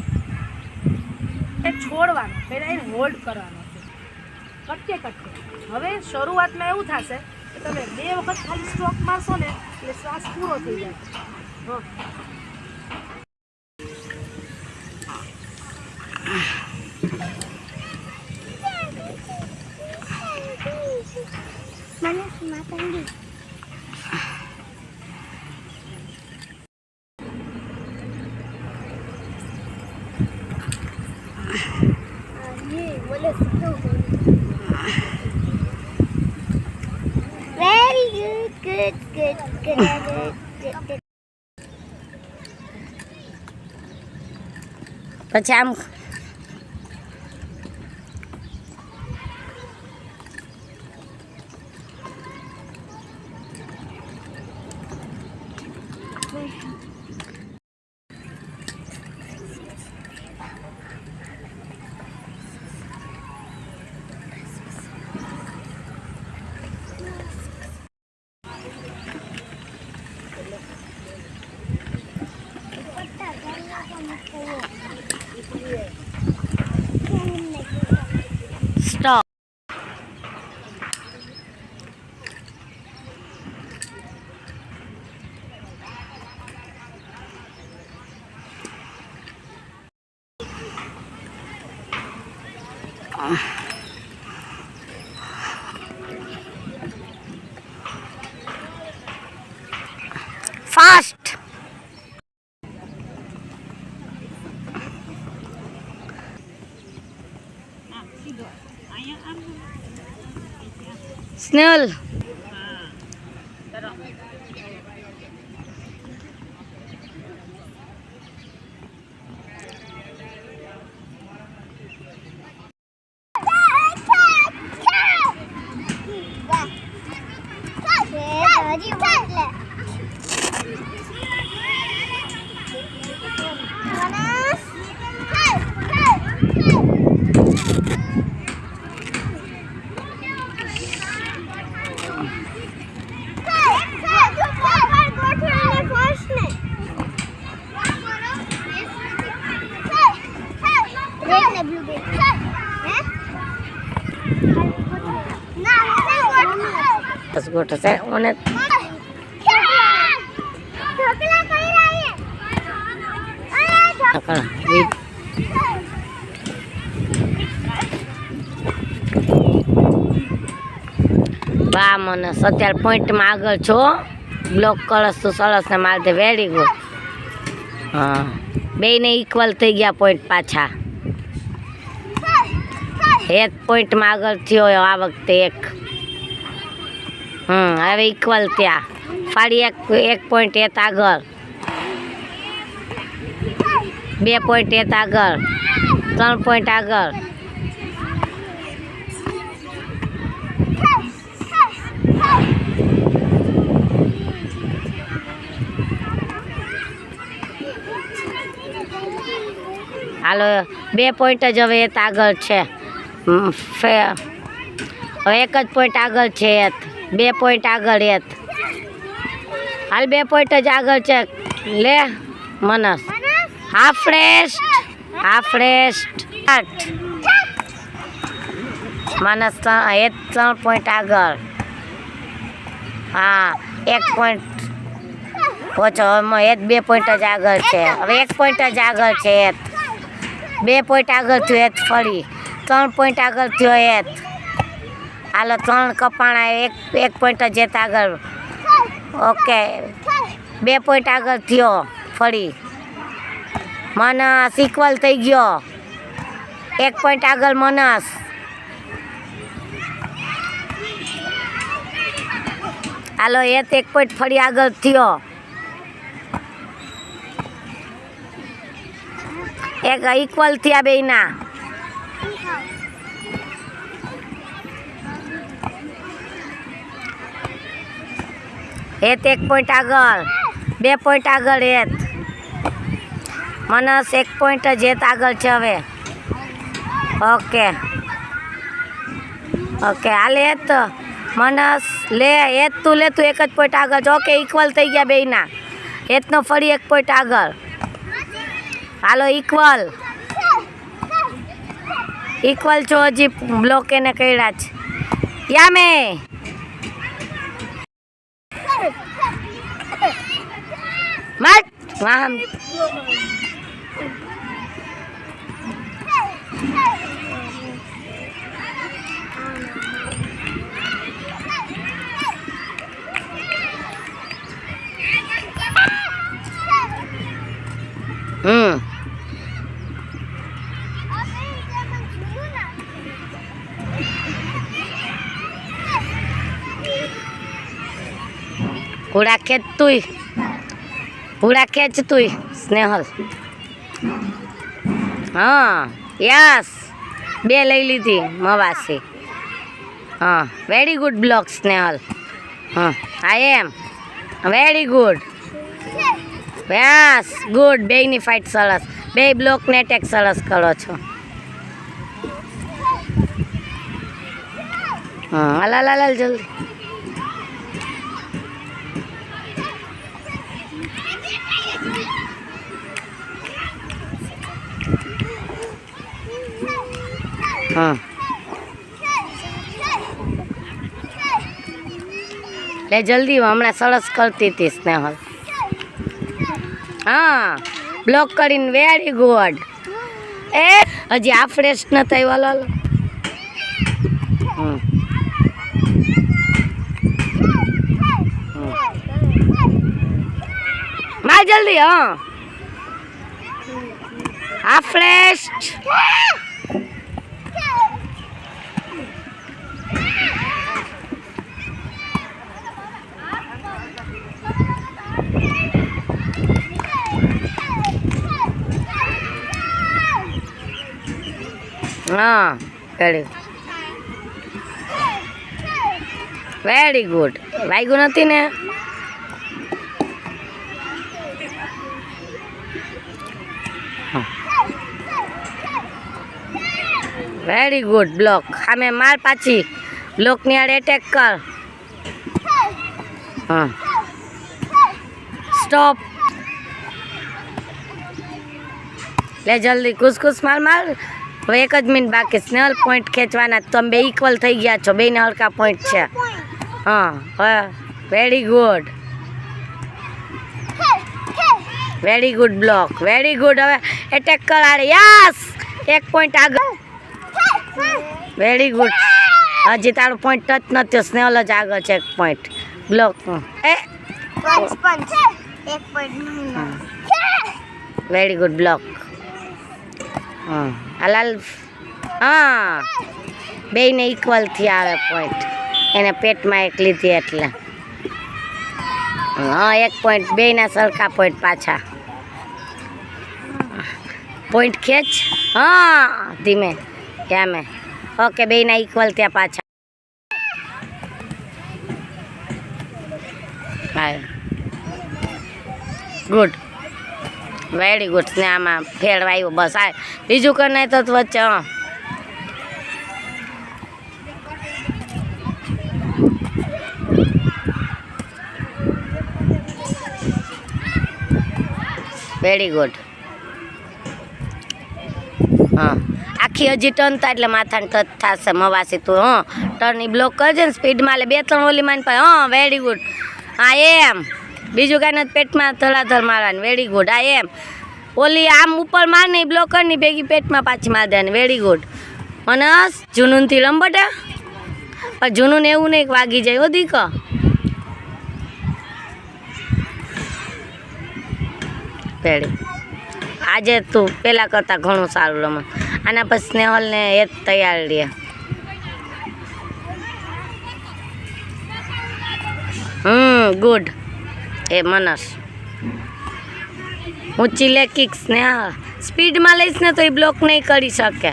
છોડવાનું, પહેલા એને હોલ્ડ કરવાનો છે, કટકે. હવે શરૂઆતમાં એવું થશે કે તમે 2 વખત ખાલી સ્ટ્રોક મારશો ને એટલે શ્વાસ પૂરો થઈ જાય. મને માતંગી very good. પછી આમ સ્ટોપ. ફાસ્ટ. સ્નેહલ બસ ગોઠો છે મને બા મને 17 પોઈન્ટમાં આગળ છો. બ્લોક કરસ તું સરસ ને મારે વેરી ગુડ. હા બેયને ઇક્વલ થઈ ગયા પોઈન્ટ પાછા. 1 પોઈન્ટમાં આગળ થયો આ વખતે 1. હવે ઇક્વલ ત્યાં ફાડી 1 પોઈન્ટ એત આગળ, 2 પોઈન્ટ એત આગળ, 3 પોઈન્ટ આગળ. હાલો 2 પોઈન્ટ જ હવે એત આગળ છે. હવે 1 જ પોઈન્ટ આગળ છે એત, 2 પોઈન્ટ આગળ એત. હાલ 2 પોઈન્ટ જ આગળ છે. લે મનસ હાફ રેસ્ટ મનસ 3 પોઈન્ટ આગળ. હા 1 પોઈન્ટ ઓછો. હેત 2 પોઈન્ટ જ આગળ છે. હવે 1 પોઈન્ટ જ આગળ છે હેત. 2 પોઈન્ટ આગળ થયો હેત ફરી. 3 પોઈન્ટ આગળ થયો હેત. હાલો 3 કપાણા. 1 પોઈન્ટ જ હેત આગળ. ઓકે 2 પોઈન્ટ આગળ થયો ફરી. મનસ ઇક્વલ થઈ ગયો. 1 પોઈન્ટ આગળ મનસ. હાલો હેત 1 પોઈન્ટ ફરી આગળ થયો. એક ઇક્વલ થયા બેયના. હેત 1 પોઈન્ટ આગળ. 2 પોઈન્ટ આગળ હેત. મનસ 1 પોઈન્ટ જ હેત આગળ છે હવે. ઓકે ઓકે હાલે હેત મનસ લે હેત તું લે તું 1 જ પોઈન્ટ આગળ છે. ઓકે ઇક્વલ થઈ ગયા બેયના. હેતનો ફરી 1 પોઈન્ટ આગળ. હાલો ઇક્વલ છો હજી બ્લોક એને કર્યા છે. યામે મત વાહમ પૂરા ખેંચ તુંય સ્નેહલ. હા યસ 2 લઈ લીધી મવાસી. હા વેરી ગુડ બ્લોક સ્નેહલ. હા I am very good. Yes good. બેયની ફાઇટ સરસ. 2 બ્લોકને એટેક સરસ કરો છો. હા હાલ જલ્દી. હા લે જલ્દી. હમણાં સરસ કરતી હતી સ્નેહલ. હા બ્લોક કરીને વેરી ગુડ. એ હજી આ ફ્રેશ ન થઈ વાલો. માર જલ્દી. હા આ ફ્રેશ. હા વેરી ગુડ. વાગ્યું નથી ને. Very good block. સામે માર પાછી. બ્લોકની આડે એટેક કર. હા સ્ટોપ. લે જલ્દી કુસ માર. હવે 1 જ મિનિટ બાકી. સ્નેહલ પોઈન્ટ ખેંચવાના. તમે 2 ઇક્વલ થઈ ગયા છો. બેયને હલકા પોઈન્ટ છે. હા very good. Very good block. Very good. હવે એટેક કર આડે. યસ 1 પોઈન્ટ આગળ. Very good. હજી તારો પોઈન્ટ ટચ નથી. સ્નેહલ જ આગળ છે 1 point. Block very good block. હા હાલ. હા બેયને ઇક્વલ થી આવે પોઈન્ટ. એને પેટમાં 1 લીધી એટલે. હા 1 પોઈન્ટ. બેયના સરખા પોઈન્ટ પાછા. પોઈન્ટ ખેંચ. હા ધીમે યામે. ઓકે બેયના ઇક્વલ ત્યાં પાછા. હા ગુડ. Very good. ને આમાં ફેરવાયું બસ. આ બીજું કર નહીં તો વચ્ચે. હા વેરી ગુડ. હા આખી હજી ટર્ન થાય એટલે માથાને ટચ થશે મવાસી તું ટર્ન ઈ બ્લોક કરજે ને સ્પીડમાં એટલે 2-3 ઓલી માન પાસે વેરી ગુડ હા એમ બીજું કાંઈ નથી પેટમાં ધડાધડ મારવાની વેરી ગુડ હા એમ ઓલી આમ ઉપર માર નહીં બ્લોક કરની ભેગી પેટમાં પાછી માર દેવાની વેરી ગુડ મનસ જુનૂનથી રમબટા પણ જુનૂન એવું નહીં કે વાગી જાય હો દીક પેડી આજે તું પહેલાં કરતાં ઘણું સારું રમે આના પછી સ્નેહલને એ જ તૈયાર રહે ગુડ એ મનસ ઊંચી લે કિક્સ ને સ્પીડમાં લઈશ ને તો એ બ્લોક નહીં કરી શકે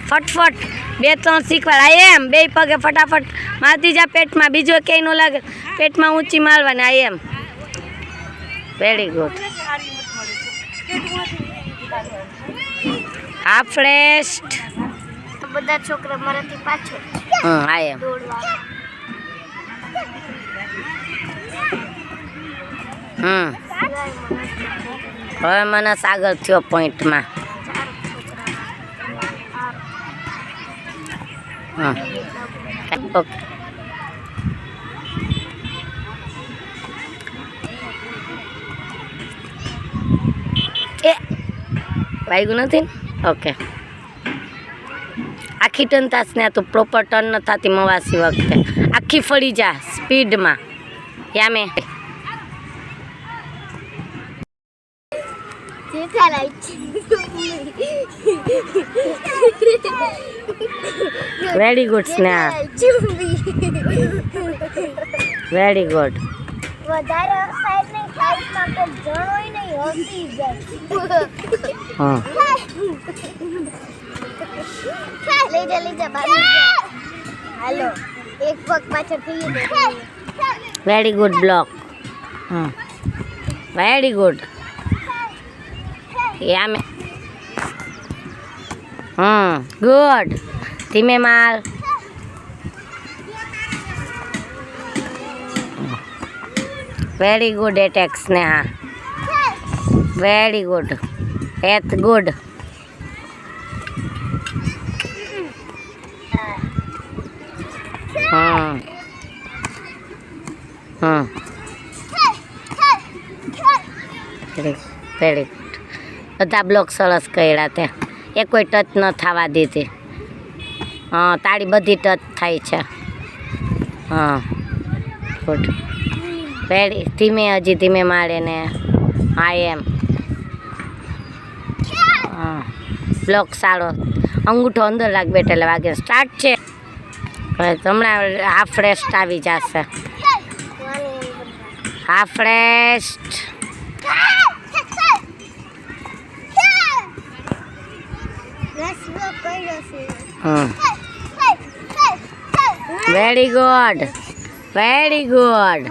ફટફટ 2-3 શીખવાડ આ એમ 2 પગે ફટાફટ મારતી જા પેટમાં બીજો ક્યાંય ન લાગે પેટમાં ઊંચી મારવાની આ એમ વેરી ગુડ આ ફ્રેસ્ટ બધા છોકરા મારાથી પાછળ આ એમ દોડવા હવે મને આગળ થયો પોઈન્ટમાં ઓકે એ વાગ્યું નથી ઓકે આખી ટર્ન થાશ ને તું પ્રોપર ટર્ન ન થતી મવાસી વખતે આખી ફળી જા સ્પીડમાં યામે very good Sneha very good વધારે સાઈડ નહીં સાઈડમાં કોક જણ હોય ને હસી જાય લઈ જા હાલો એક પગ પાછળ થઈ ગયો very good block very good યામે ગુડ ધીમે માર very good attack Sneha very good એથ ગુડ વેરી ગુડ બધા બ્લોક સરસ કર્યા તે એ કોઈ ટચ ન થવા દીધી તાળી બધી ટચ થાય છે ગુડ વેરી ધીમે હજી ધીમે મારે ને આ એમ બ્લોક સારો અંગૂઠો અંદર લાગ બેઠે એટલે વાગે સ્ટાર્ટ છે હવે હમણાં હાફ રેસ્ટ આવી જશે half rest very good very good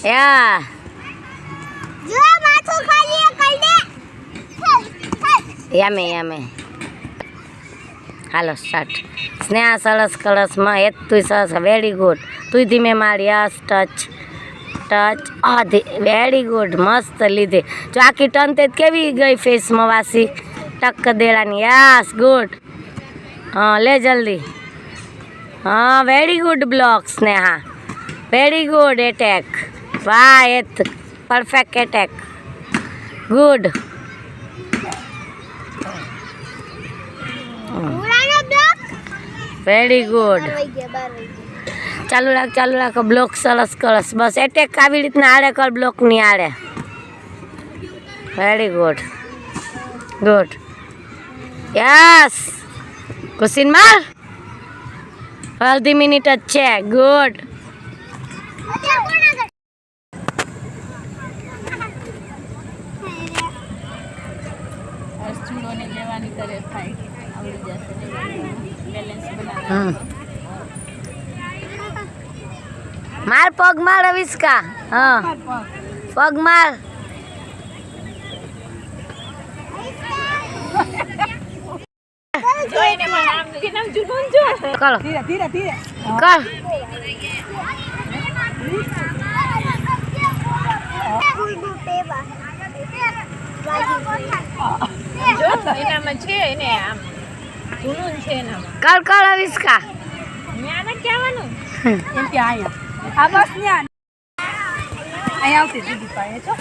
યા જો માથું ખાલી કરી દે યામે હાલો સ્ટાર્ટ સ્નેહા સરસ કળશમાં એ તું સરસ વેરી ગુડ તું ધીમે માર યસ ટચ વેરી ગુડ મસ્ત લીધી જો આખી ટર્ન તે કેવી ગઈ ફેસમાં વાસી ટક દેડાની યસ ગુડ લે જલ્દી very good block Sneha very good attack વાહ એથ perfect attack good very good ચાલુ રાખ બ્લોક સરસ કરસ બસ એટેક આવી રીતના આડે કર બ્લોકની આડે વેરી ગુડ ગુડ યસ કુશીન માર અડધી મિનિટ જ છે ગુડ માર પગ માર અવિષ્કા પગ માર કરો કર એનામાં છે ને આમ જૂનું છે એનામાં કળ અવિષ્કા ત્યાં નથી આવવાનું એમ કે અહીંયા આ બસ ત્યાં અહીંયા આવતી દીદી પાસે છો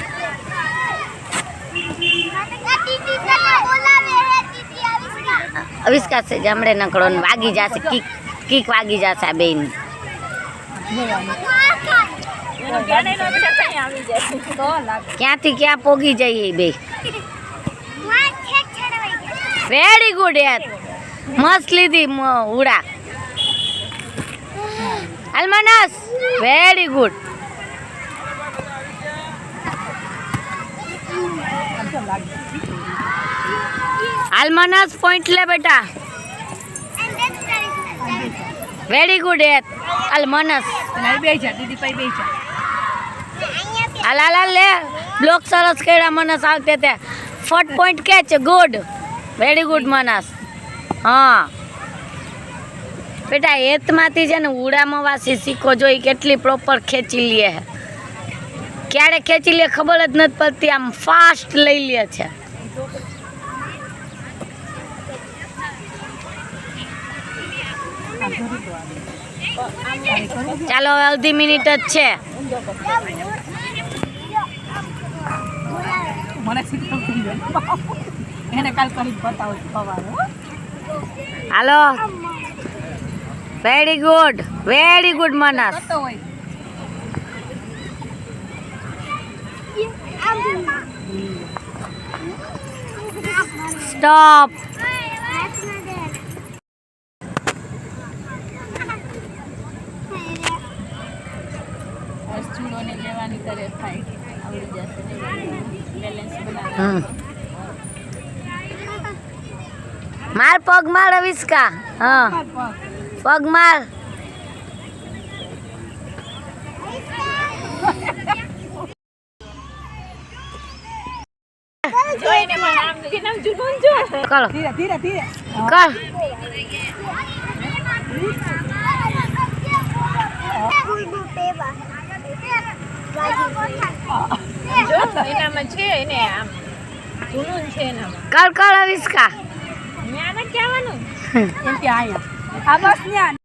અવિષ્કા છે જમડે નકળો ને વાગી જશે કીક વાગી જશે આ બેન એનો ગેડે નો બેટા કઈ આવી જાય તો લાગે ક્યાંથી ક્યાં પોગી જઈએ બે વેરી ગુડ યાર મસ્ત લીધી ઉડા અલમનસ વેરી ગુડ અલમનસ પોઈન્ટ લે બેટા વેરી ગુડ યાર અલમનસ અને બે જા દીદી પાસે બે જા હાલ લે બ્લોક સરસ કર્યા મનસ આવતે તે ફટ point catch good very good Manas હા બેટા હેતમાંથી છે ને ઉડામાં વાસી શીખો જોઈ કેટલી પ્રોપર ખેંચી લે ક્યારે ખેંચી લે ખબર જ નથી પડતી આમ ફાસ્ટ લઈ લે છે ચાલો હવે અડધી મિનિટ જ છે મને શીખવું એને કાલ કરી બતાવો સવારે હાલો વેરી ગુડ મનસ તો હોય સ્ટોપ ચૂલોને લેવાની કરે ફાઈટ આવડી જશે બેલેન્સ બનાવ માર પગ માર અવિષ્કા હા પગ માર જોઈને મને આમ કે નામ જૂનું જો કરો ધીરે ધીરે ધીરે કર જો એનામાં છે ને આમ જૂનું છે એનામાં કર અવિષ્કા ત્યાં નથી આવવાનું એમ કે અહીંયા આ બસ ત્યાં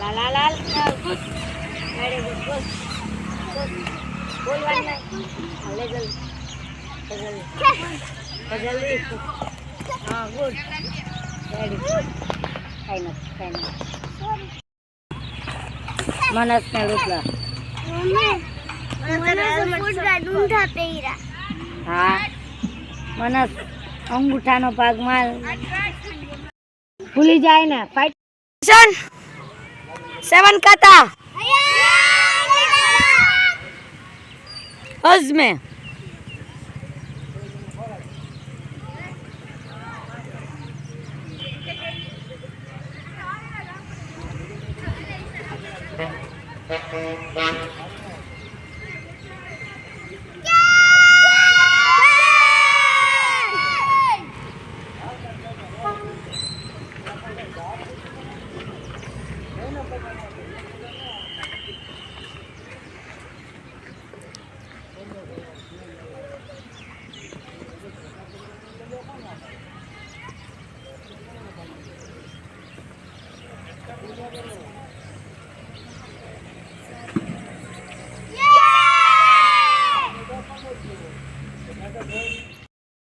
લાલ લાલ લાલ ગુડ વેરી ગુડ ગુડ બોલવાનું નહીં હાલે જલ્દી હા ગુડ વેરી ગુડ કાંઈ નથી મનસ ને રૂપલા હા મનસ અંગૂઠાનો ભાગ માલ ભૂલી જાય ને ફાઈટ 7 કાતા હઝમે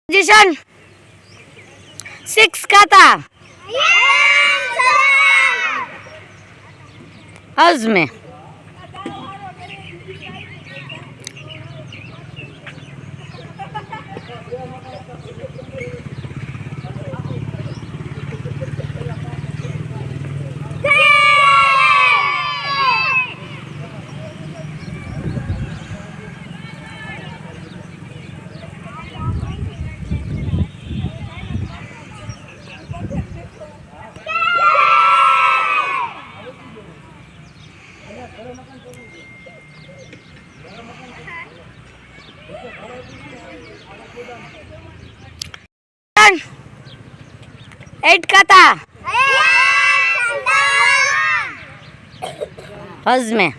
पोजीशन 6 काता हज़्म एट काता हज़्म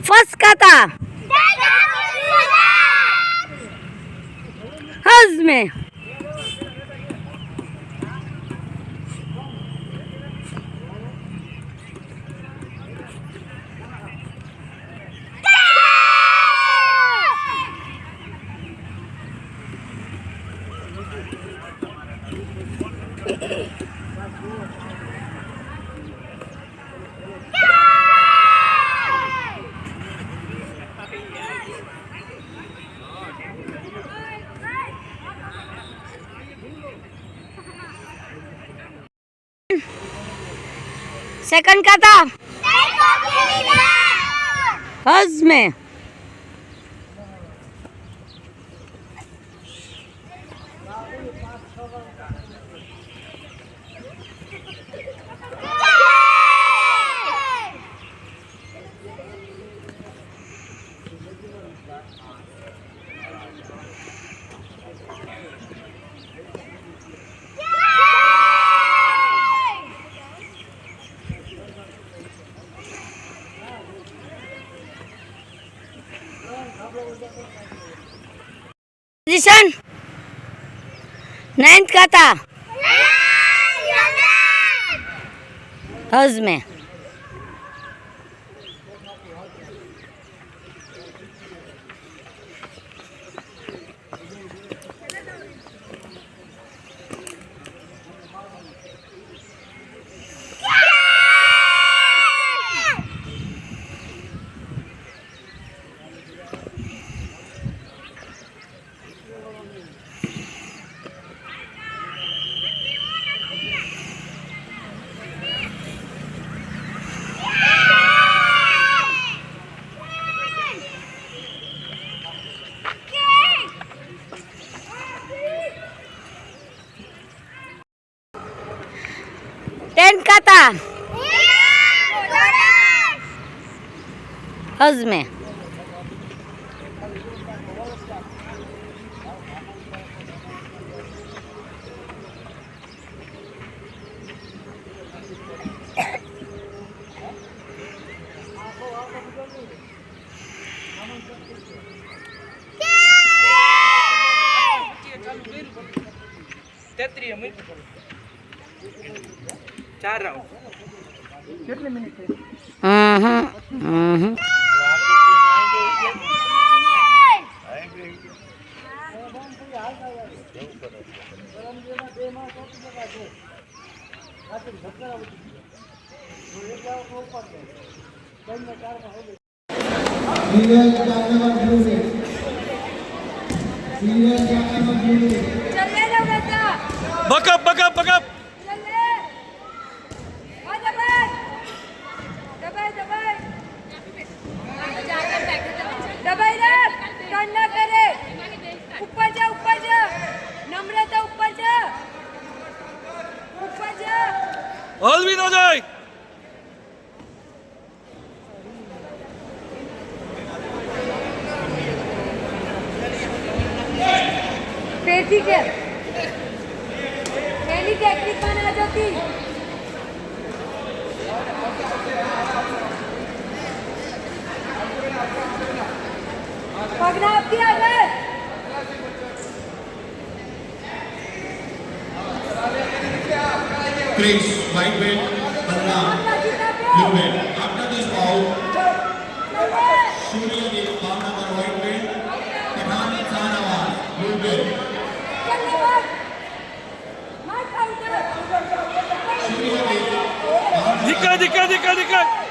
फर्स्ट काता हज़्म सेकंड काता हज़्म पोजीशन 9th काता हज़्म टेंट खाता हज में बकअप बकअप बकअप हलवी न जाए ठीक है पहली टेक्निक बना जाती पगना आपकी आगे Chris, white belt, Balram, blue belt. After this bout, Surya Dev, Bhavnagar, white belt, Pathan Sanawar, blue belt. दिक्कत दिक्कत दिक्कत दिक्कत